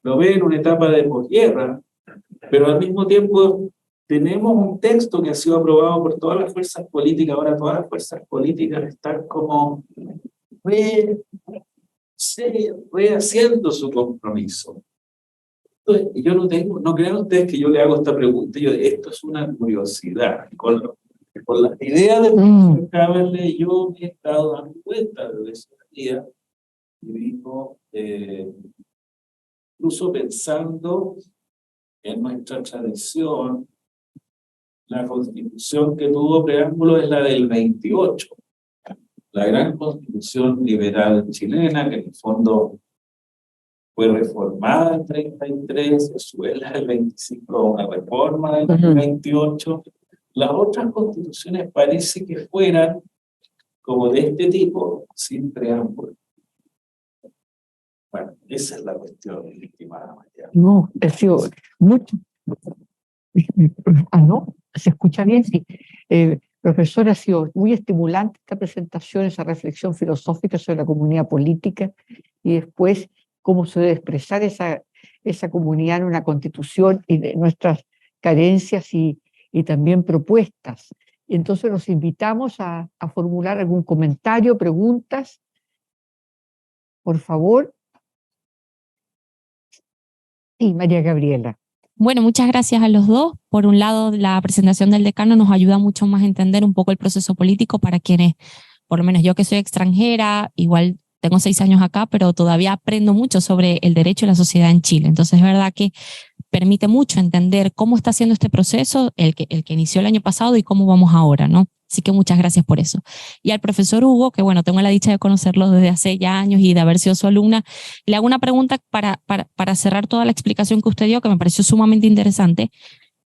lo ve en una etapa de posguerra, pero al mismo tiempo tenemos un texto que ha sido aprobado por todas las fuerzas políticas. Ahora todas las fuerzas políticas están como rehaciendo su compromiso. Entonces, yo no crean ustedes que yo le hago esta pregunta, esto es una curiosidad. Con las ideas de Caberle, yo me he estado dando cuenta de ese día y digo, incluso pensando en nuestra tradición, la constitución que tuvo preámbulo es la del 28, la gran constitución liberal chilena, que en el fondo fue reformada en 33, Venezuela el 25, una reforma del 28. Las otras constituciones parece que fueran como de este tipo, sin preámbulo. Bueno, esa es la cuestión, estimada María. No, ha sido mucho. No, ¿se escucha bien? Sí. Profesor, ha sido muy estimulante esta presentación, esa reflexión filosófica sobre la comunidad política y después cómo se debe expresar esa comunidad en una constitución y de nuestras carencias y también propuestas. Entonces los invitamos a formular algún comentario, preguntas, por favor. Sí, María Gabriela. Bueno, muchas gracias a los dos. Por un lado, la presentación del decano nos ayuda mucho más a entender un poco el proceso político para quienes, por lo menos yo que soy extranjera, igual tengo 6 años acá, pero todavía aprendo mucho sobre el derecho y la sociedad en Chile. Entonces es verdad que permite mucho entender cómo está haciendo este proceso, el que inició el año pasado y cómo vamos ahora, ¿no? Así que muchas gracias por eso. Y al profesor Hugo, que bueno, tengo la dicha de conocerlo desde hace ya años y de haber sido su alumna, le hago una pregunta para cerrar toda la explicación que usted dio, que me pareció sumamente interesante,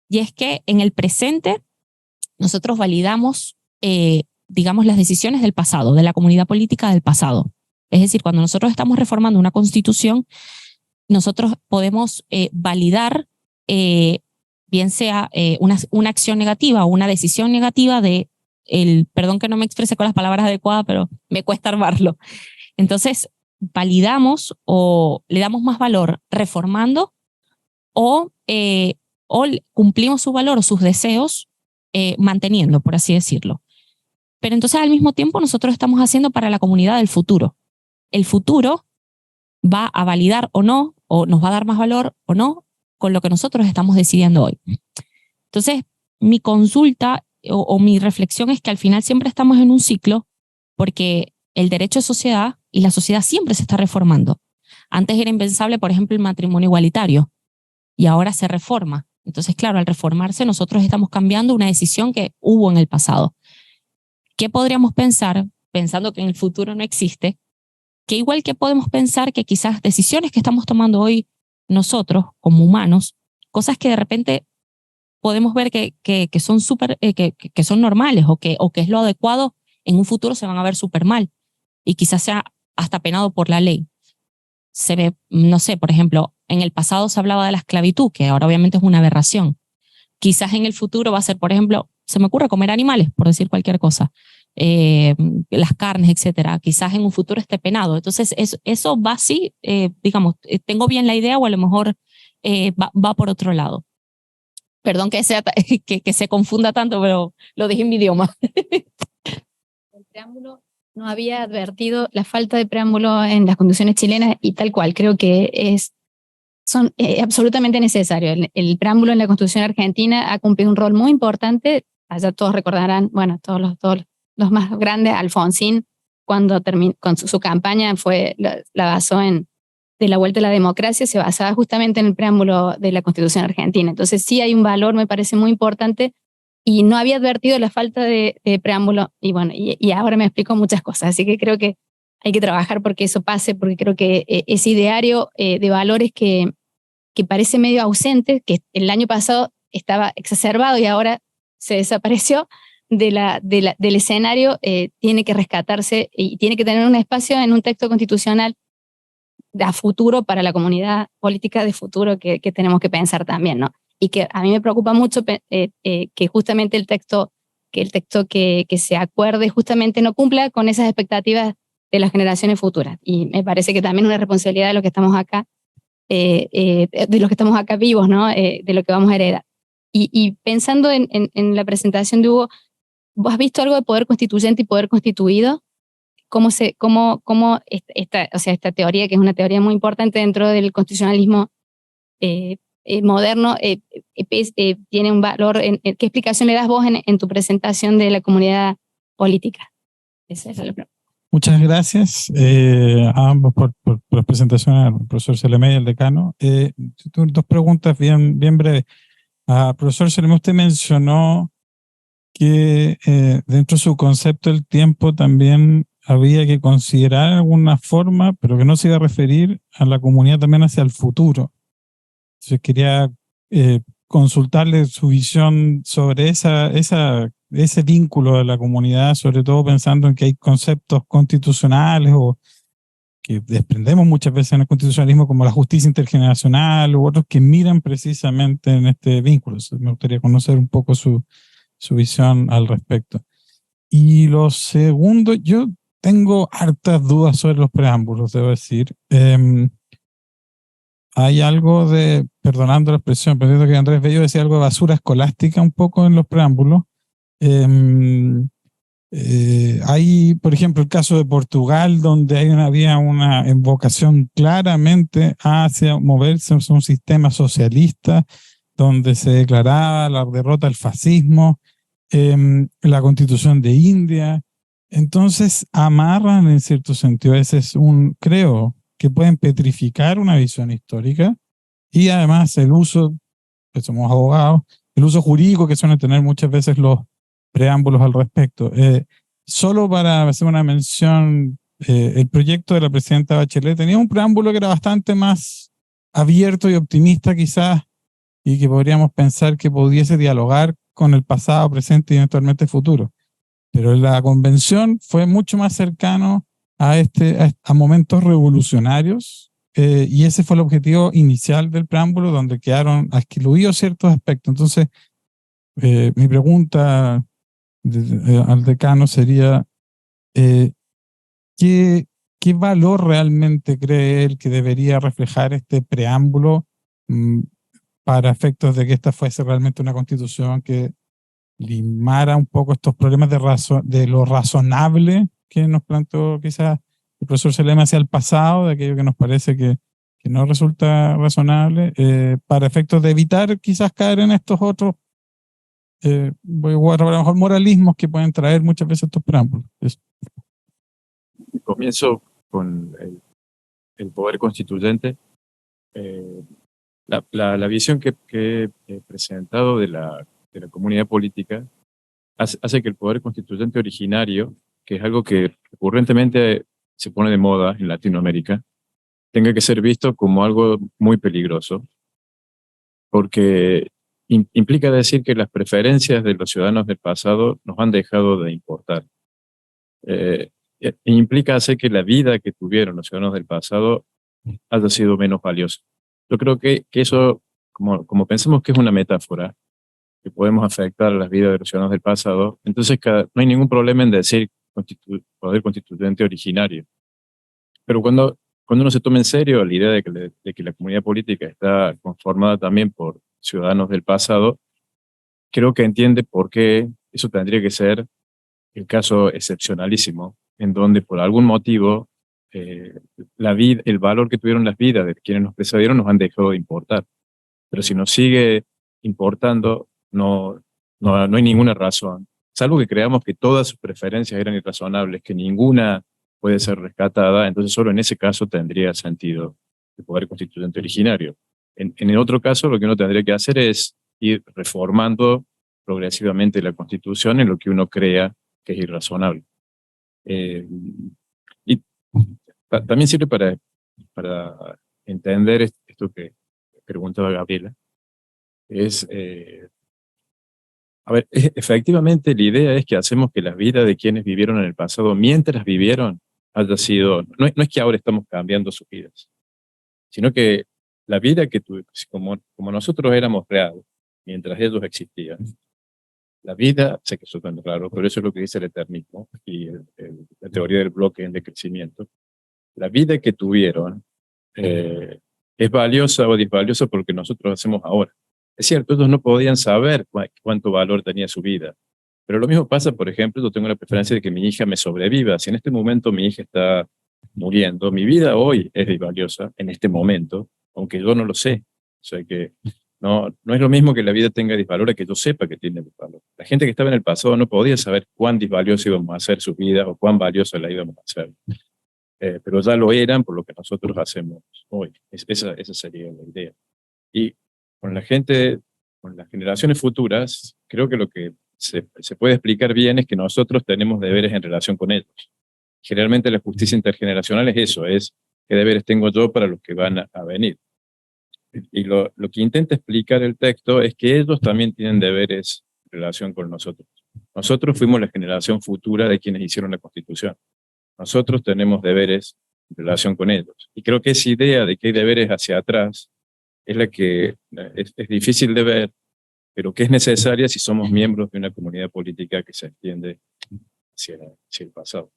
y es que en el presente nosotros validamos, digamos, las decisiones del pasado, de la comunidad política del pasado. Es decir, cuando nosotros estamos reformando una constitución, nosotros podemos validar, bien sea una acción negativa o una decisión negativa perdón que no me exprese con las palabras adecuadas, pero me cuesta armarlo. Entonces, validamos o le damos más valor reformando o cumplimos su valor o sus deseos manteniendo, por así decirlo. Pero entonces, al mismo tiempo, nosotros estamos haciendo para la comunidad del futuro. El futuro va a validar o no, o nos va a dar más valor o no, con lo que nosotros estamos decidiendo hoy. Entonces, mi consulta o mi reflexión es que al final siempre estamos en un ciclo porque el derecho de sociedad y la sociedad siempre se está reformando. Antes era impensable, por ejemplo, el matrimonio igualitario y ahora se reforma. Entonces, claro, al reformarse nosotros estamos cambiando una decisión que hubo en el pasado. ¿Qué podríamos pensar, pensando que en el futuro no existe, que igual que podemos pensar que quizás decisiones que estamos tomando hoy nosotros como humanos, cosas que de repente podemos ver que son que son normales o que es lo adecuado, en un futuro se van a ver súper mal y quizás sea hasta penado por la ley. No sé, por ejemplo, en el pasado se hablaba de la esclavitud, que ahora obviamente es una aberración. Quizás en el futuro va a ser, por ejemplo, se me ocurre comer animales, por decir cualquier cosa, las carnes, etcétera. Quizás en un futuro esté penado. Entonces, eso va así, digamos, tengo bien la idea o a lo mejor va por otro lado. Perdón que se confunda tanto, pero lo dije en mi idioma. El preámbulo no había advertido la falta de preámbulo en las constituciones chilenas y tal cual. Creo que son absolutamente necesarios. El preámbulo en la Constitución argentina ha cumplido un rol muy importante. Allá todos recordarán, bueno, todos los más grandes, Alfonsín, cuando terminó con su campaña, la basó de la vuelta a la democracia, se basaba justamente en el preámbulo de la Constitución argentina. Entonces sí hay un valor, me parece muy importante, y no había advertido la falta de preámbulo, y bueno, y ahora me explico muchas cosas, así que creo que hay que trabajar porque eso pase, porque creo que ese ideario de valores que parece medio ausente, que el año pasado estaba exacerbado y ahora se desapareció, del escenario tiene que rescatarse y tiene que tener un espacio en un texto constitucional a futuro para la comunidad política de futuro que tenemos que pensar también, ¿no? Y que a mí me preocupa mucho que justamente el texto que se acuerde justamente no cumpla con esas expectativas de las generaciones futuras. Y me parece que también es una responsabilidad de los que estamos acá, vivos, ¿no? De lo que vamos a heredar. Y pensando en la presentación de Hugo, ¿vos has visto algo de poder constituyente y poder constituido? ¿Cómo esta teoría, que es una teoría muy importante dentro del constitucionalismo moderno, tiene un valor? ¿Qué explicación le das vos en tu presentación de la comunidad política? Esa es la pregunta. Muchas gracias a ambos por la presentación, al profesor Selemé y al decano. Dos preguntas bien breves. Profesor Selemé, usted mencionó que dentro de su concepto del tiempo también había que considerar alguna forma, pero que no se iba a referir a la comunidad también hacia el futuro. Entonces quería consultarle su visión sobre ese vínculo de la comunidad, sobre todo pensando en que hay conceptos constitucionales o que desprendemos muchas veces en el constitucionalismo, como la justicia intergeneracional u otros que miran precisamente en este vínculo. Entonces, me gustaría conocer un poco su visión al respecto. Y lo segundo, yo tengo hartas dudas sobre los preámbulos, debo decir. Hay algo de, perdonando la expresión, pero que Andrés Bello decía algo de basura escolástica un poco en los preámbulos. Hay, por ejemplo, el caso de Portugal, donde había una invocación claramente hacia moverse hacia un sistema socialista, donde se declaraba la derrota del fascismo, la Constitución de India. Entonces amarran en cierto sentido, ese es creo que pueden petrificar una visión histórica, y además el uso, que somos abogados, el uso jurídico que suelen tener muchas veces los preámbulos al respecto. Solo para hacer una mención, el proyecto de la presidenta Bachelet tenía un preámbulo que era bastante más abierto y optimista quizás, y que podríamos pensar que pudiese dialogar con el pasado, presente y eventualmente futuro. Pero la convención fue mucho más cercano a momentos revolucionarios, y ese fue el objetivo inicial del preámbulo, donde quedaron excluidos ciertos aspectos. Entonces, mi pregunta al decano sería, ¿qué valor realmente cree él que debería reflejar este preámbulo para efectos de que esta fuese realmente una constitución que limara un poco estos problemas de lo razonable que nos planteó quizás el profesor Selema hacia el pasado, de aquello que nos parece que no resulta razonable, para efectos de evitar quizás caer en estos otros, a lo mejor moralismos que pueden traer muchas veces estos preámbulos? Comienzo con el poder constituyente. La visión que he presentado de la comunidad política hace que el poder constituyente originario, que es algo que recurrentemente se pone de moda en Latinoamérica, tenga que ser visto como algo muy peligroso, porque implica decir que las preferencias de los ciudadanos del pasado nos han dejado de importar. Implica hacer que la vida que tuvieron los ciudadanos del pasado haya sido menos valiosa. Yo creo que eso, como pensamos que es una metáfora, que podemos afectar a las vidas de los ciudadanos del pasado, entonces no hay ningún problema en decir poder constituyente originario. Pero cuando uno se toma en serio la idea de que la comunidad política está conformada también por ciudadanos del pasado, creo que entiende por qué eso tendría que ser el caso excepcionalísimo, en donde por algún motivo el valor que tuvieron las vidas de quienes nos precedieron nos han dejado de importar. Pero si nos sigue importando, no hay ninguna razón, salvo que creamos que todas sus preferencias eran irrazonables, que ninguna puede ser rescatada, entonces solo en ese caso tendría sentido el poder constituyente originario. En el otro caso, lo que uno tendría que hacer es ir reformando progresivamente la Constitución en lo que uno crea que es irrazonable. Y también sirve para entender esto que preguntaba Gabriela, es A ver, efectivamente la idea es que hacemos que las vidas de quienes vivieron en el pasado, mientras vivieron, haya sido, no es que ahora estamos cambiando sus vidas, sino que la vida que tuvimos, como nosotros éramos reales, mientras ellos existían, la vida, sé que eso es raro, pero eso es lo que dice el eternismo y la teoría del bloque en decrecimiento, la vida que tuvieron es valiosa o disvaliosa porque nosotros hacemos ahora. Es cierto, ellos no podían saber cuánto valor tenía su vida, pero lo mismo pasa, por ejemplo, yo tengo la preferencia de que mi hija me sobreviva. Si en este momento mi hija está muriendo, mi vida hoy es valiosa, en este momento, aunque yo no lo sé. O sea que no es lo mismo que la vida tenga disvalor a que yo sepa que tiene disvalor. La gente que estaba en el pasado no podía saber cuán disvaliosa íbamos a hacer su vida o cuán valiosa la íbamos a hacer. Pero ya lo eran por lo que nosotros hacemos hoy. Esa sería la idea. Y con la gente, con las generaciones futuras, creo que lo que se puede explicar bien es que nosotros tenemos deberes en relación con ellos. Generalmente la justicia intergeneracional es eso, es qué deberes tengo yo para los que van a venir. Y lo que intenta explicar el texto es que ellos también tienen deberes en relación con nosotros. Nosotros fuimos la generación futura de quienes hicieron la Constitución. Nosotros tenemos deberes en relación con ellos. Y creo que esa idea de que hay deberes hacia atrás es la que es difícil de ver, pero que es necesaria si somos miembros de una comunidad política que se extiende hacia el pasado.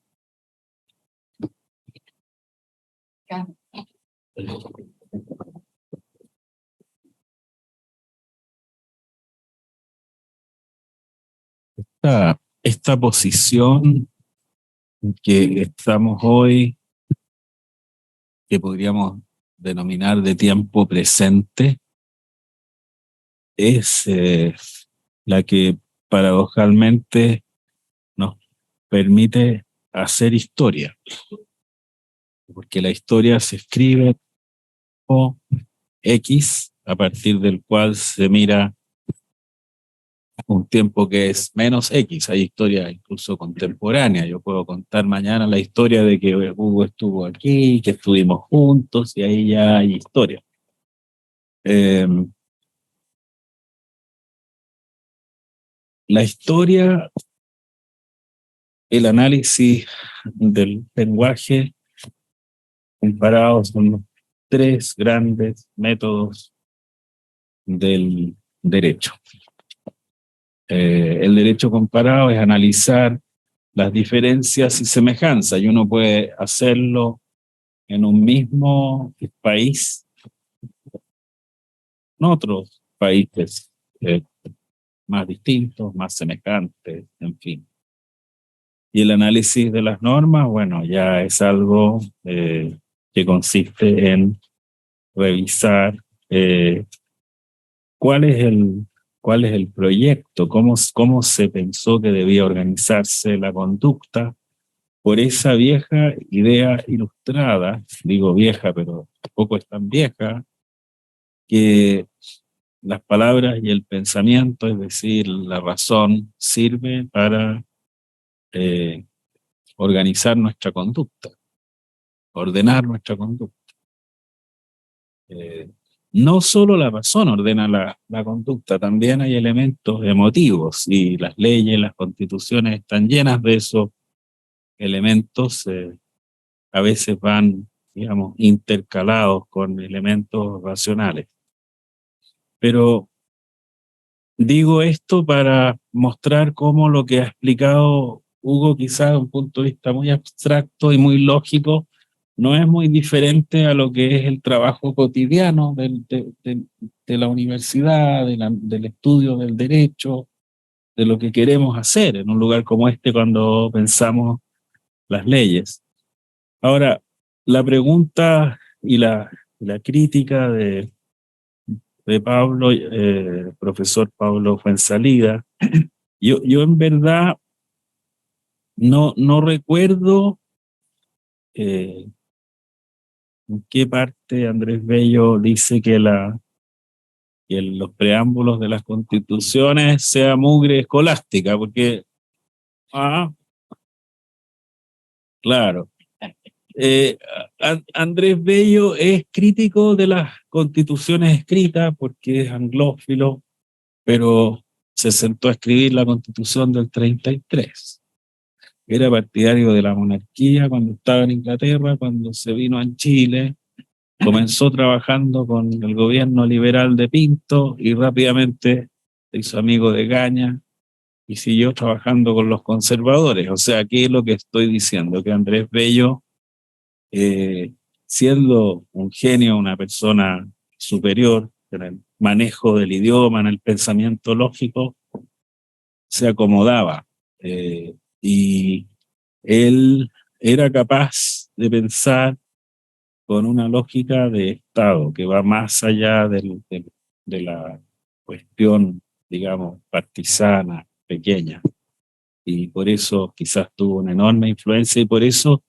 Esta posición que estamos hoy, que podríamos denominar de tiempo presente, es la que paradojalmente nos permite hacer historia, porque la historia se escribe como X, a partir del cual se mira un tiempo que es menos X. Hay historia incluso contemporánea. Yo puedo contar mañana la historia de que Hugo estuvo aquí, que estuvimos juntos, y ahí ya hay historia. La historia, el análisis del lenguaje comparado son los tres grandes métodos del derecho. El derecho comparado es analizar las diferencias y semejanzas, y uno puede hacerlo en un mismo país, en otros países más distintos, más semejantes, en fin. Y el análisis de las normas, bueno, ya es algo que consiste en revisar cuál es el proyecto, cómo se pensó que debía organizarse la conducta por esa vieja idea ilustrada, digo vieja, pero tampoco es tan vieja, que las palabras y el pensamiento, es decir, la razón, sirve para organizar nuestra conducta, ordenar nuestra conducta. No solo la razón ordena la conducta, también hay elementos emotivos, y las leyes, las constituciones están llenas de esos elementos, a veces van, digamos, intercalados con elementos racionales. Pero digo esto para mostrar cómo lo que ha explicado Hugo, quizás de un punto de vista muy abstracto y muy lógico, no es muy diferente a lo que es el trabajo cotidiano de la universidad, del estudio del derecho, de lo que queremos hacer en un lugar como este cuando pensamos las leyes. Ahora, la pregunta y la crítica de Pablo, profesor Pablo Fuenzalida, yo en verdad no recuerdo en qué parte Andrés Bello dice que los preámbulos de las constituciones sea mugre escolástica, porque, claro, Andrés Bello es crítico de las constituciones escritas porque es anglófilo, pero se sentó a escribir la Constitución del 33. Era partidario de la monarquía cuando estaba en Inglaterra, cuando se vino a Chile, comenzó trabajando con el gobierno liberal de Pinto y rápidamente se hizo amigo de Gaña y siguió trabajando con los conservadores. O sea, ¿qué es lo que estoy diciendo? Que Andrés Bello, siendo un genio, una persona superior en el manejo del idioma, en el pensamiento lógico, se acomodaba. Y él era capaz de pensar con una lógica de Estado que va más allá de la cuestión, digamos, partisana, pequeña. Y por eso quizás tuvo una enorme influencia y por eso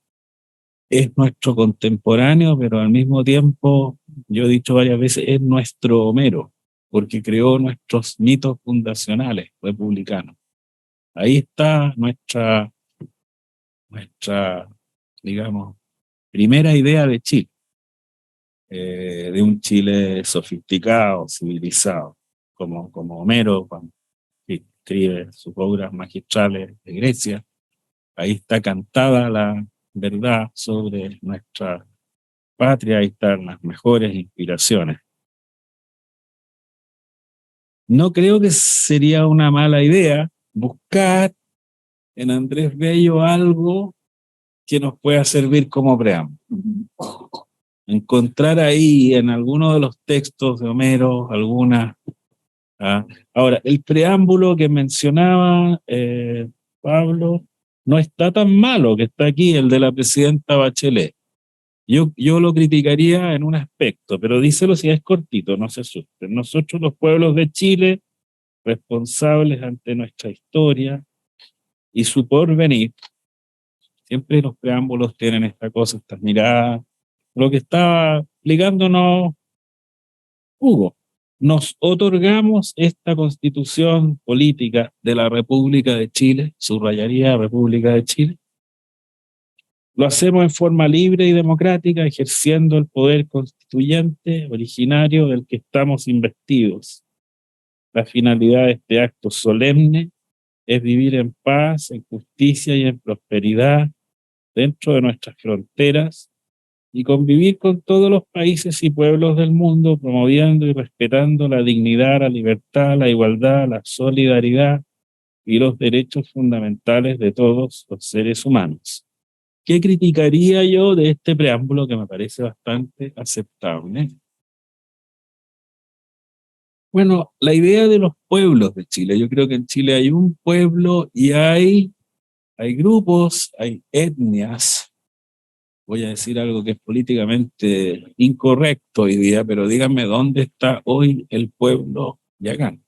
es nuestro contemporáneo, pero al mismo tiempo, yo he dicho varias veces, es nuestro Homero, porque creó nuestros mitos fundacionales republicanos. Ahí está nuestra, digamos, primera idea de Chile, de un Chile sofisticado, civilizado, como Homero cuando escribe sus obras magistrales de Grecia. Ahí está cantada la verdad sobre nuestra patria, ahí están las mejores inspiraciones. No creo que sería una mala idea buscar en Andrés Bello algo que nos pueda servir como preámbulo. Encontrar ahí en alguno de los textos de Homero alguna. Ahora, el preámbulo que mencionaba Pablo no está tan malo, que está aquí, el de la presidenta Bachelet. Yo lo criticaría en un aspecto, pero díselo si es cortito, no se asusten. Nosotros, los pueblos de Chile, responsables ante nuestra historia y su porvenir, siempre los preámbulos tienen esta cosa, estas miradas. Lo que estaba explicándonos Hugo, nos otorgamos esta constitución política de la República de Chile, subrayaría República de Chile. Lo hacemos en forma libre y democrática, ejerciendo el poder constituyente originario del que estamos investidos. La finalidad de este acto solemne es vivir en paz, en justicia y en prosperidad dentro de nuestras fronteras y convivir con todos los países y pueblos del mundo, promoviendo y respetando la dignidad, la libertad, la igualdad, la solidaridad y los derechos fundamentales de todos los seres humanos. ¿Qué criticaría yo de este preámbulo que me parece bastante aceptable? Bueno, la idea de los pueblos de Chile. Yo creo que en Chile hay un pueblo y hay grupos, hay etnias. Voy a decir algo que es políticamente incorrecto hoy día, pero díganme dónde está hoy el pueblo yagán.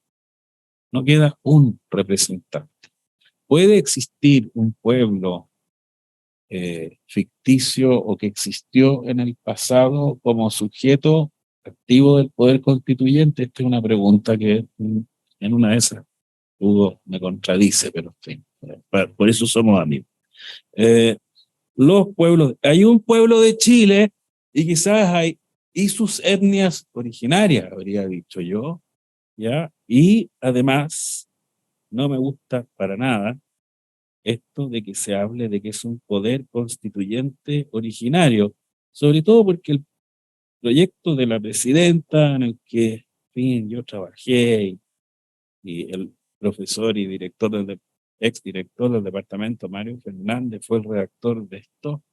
No queda un representante. ¿Puede existir un pueblo ficticio o que existió en el pasado como sujeto activo del poder constituyente? Esta es una pregunta que en una de esas Hugo me contradice, pero en fin, por eso somos amigos. Los pueblos, hay un pueblo de Chile y quizás hay, y sus etnias originarias, habría dicho yo, ¿ya? Y además, no me gusta para nada esto de que se hable de que es un poder constituyente originario, sobre todo porque el proyecto de la presidenta en el que, en fin, yo trabajé y el profesor y exdirector del departamento, Mario Fernández, fue el redactor de esto,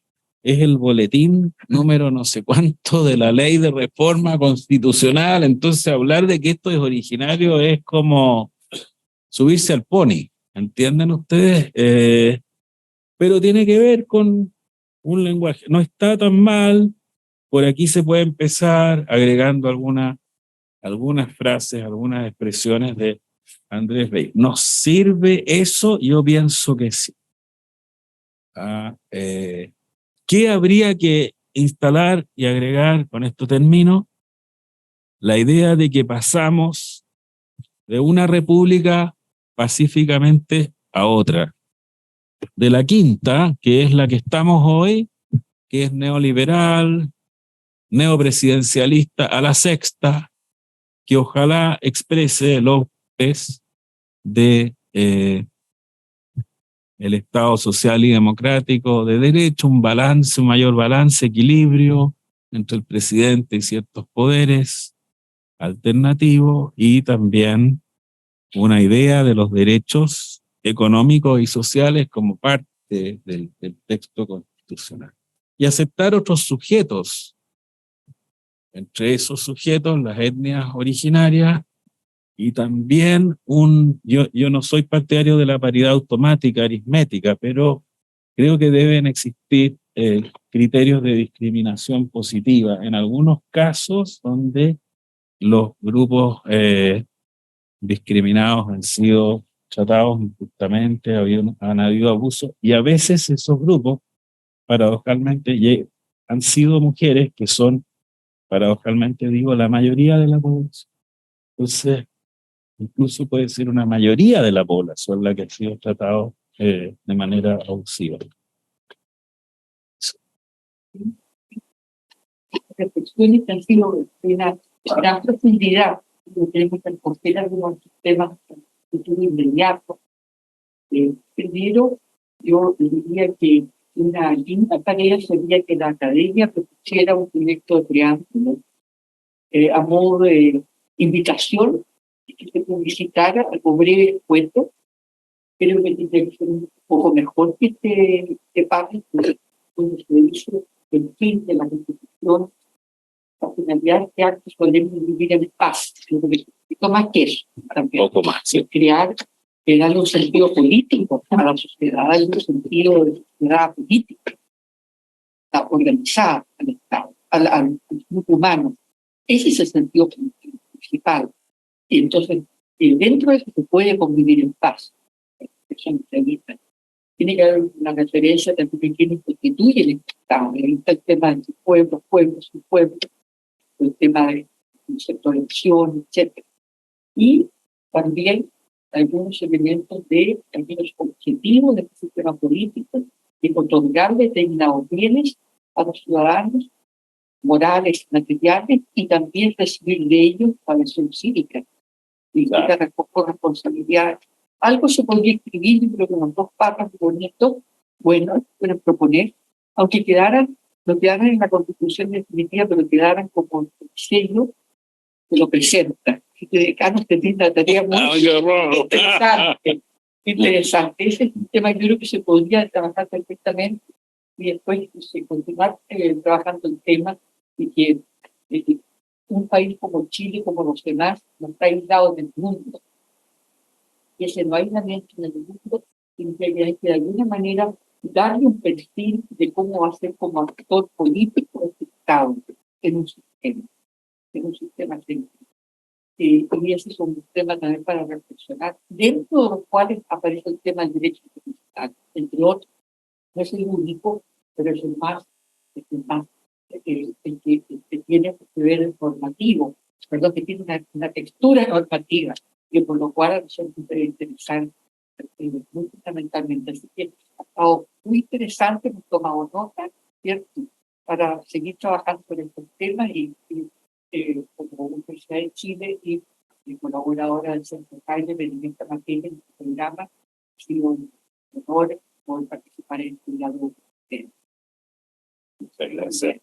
es el boletín número no sé cuánto de la ley de reforma constitucional. Entonces hablar de que esto es originario es como subirse al pony, ¿entienden ustedes? Pero tiene que ver con un lenguaje, no está tan mal. Por aquí se puede empezar agregando algunas frases, algunas expresiones de Andrés Bello. ¿Nos sirve eso? Yo pienso que sí. ¿Qué habría que instalar y agregar? Con esto termino. La idea de que pasamos de una república pacíficamente a otra. De la quinta, que es la que estamos hoy, que es neoliberal, neopresidencialista, a la sexta, que ojalá exprese López de el Estado social y democrático de derecho, un balance, un mayor balance, equilibrio entre el presidente y ciertos poderes alternativos, y también una idea de los derechos económicos y sociales como parte del texto constitucional. Y aceptar otros sujetos, entre esos sujetos las etnias originarias, y también yo no soy partidario de la paridad automática aritmética, pero creo que deben existir criterios de discriminación positiva en algunos casos donde los grupos discriminados han sido tratados injustamente, han habido abusos, y a veces esos grupos, paradojalmente, han sido mujeres que son, paradojalmente digo, la mayoría de la población. Entonces, incluso puede ser una mayoría de la población la que ha sido tratada de manera abusiva. Reflexiones que han sido de una gran profundidad, que tenemos que recoger algunos temas de futuro inmediato. Primero, yo diría que una linda tarea sería que la academia propusiera un proyecto de preámbulo a modo de invitación, que se publicitara algo breve descuento. Creo que tiene que ser un poco mejor que este párrafo, donde se dice el fin de la Constitución, la finalidad de este acto, podemos vivir en paz. Lo que necesito más que eso, también. Poco más, sí. Crear, darle un sentido político a la sociedad, darle un sentido de sociedad política, organizada al Estado, al grupo humano. Ese es el sentido principal. Y entonces, dentro de eso se puede convivir en paz. Tiene que haber una referencia también de quienes constituyen el Estado. Ahí está el tema de pueblos, el tema de sectorización, etc. Y también algunos elementos de algunos objetivos del sistema político, de otorgar determinados bienes a los ciudadanos, morales, materiales, y también recibir de ellos para acción cívica y responsabilidad. Algo se podría escribir, yo creo que unos 2 párrafos bonitos, bueno, pueden proponer, aunque no quedaran en la Constitución definitiva, pero quedaran como el sello que lo presenta. Este decano tiene una tarea muy interesante. Ese es un tema que yo creo que se podría trabajar perfectamente y después continuar trabajando el tema, y que un país como Chile, como los demás, no está aislado del mundo. Y ese no aislamiento en el mundo significa que hay que de alguna manera darle un perfil de cómo va a ser como actor político este Estado en un sistema técnico. Y ese es un tema también para reflexionar, dentro de los cuales aparece el tema del derecho internacional, entre otros. No es el único, pero es el que tiene que ver normativo, perdón, que tiene una textura normativa, y por lo cual es muy interesante, muy fundamentalmente. Así que ha estado muy interesante, hemos tomado nota, ¿cierto?, para seguir trabajando con estos temas, y como Universidad de Chile y colaboradora del Centro Jaime en esta materia, en este programa, ha sido un honor poder participar en este diálogo. Muchas gracias.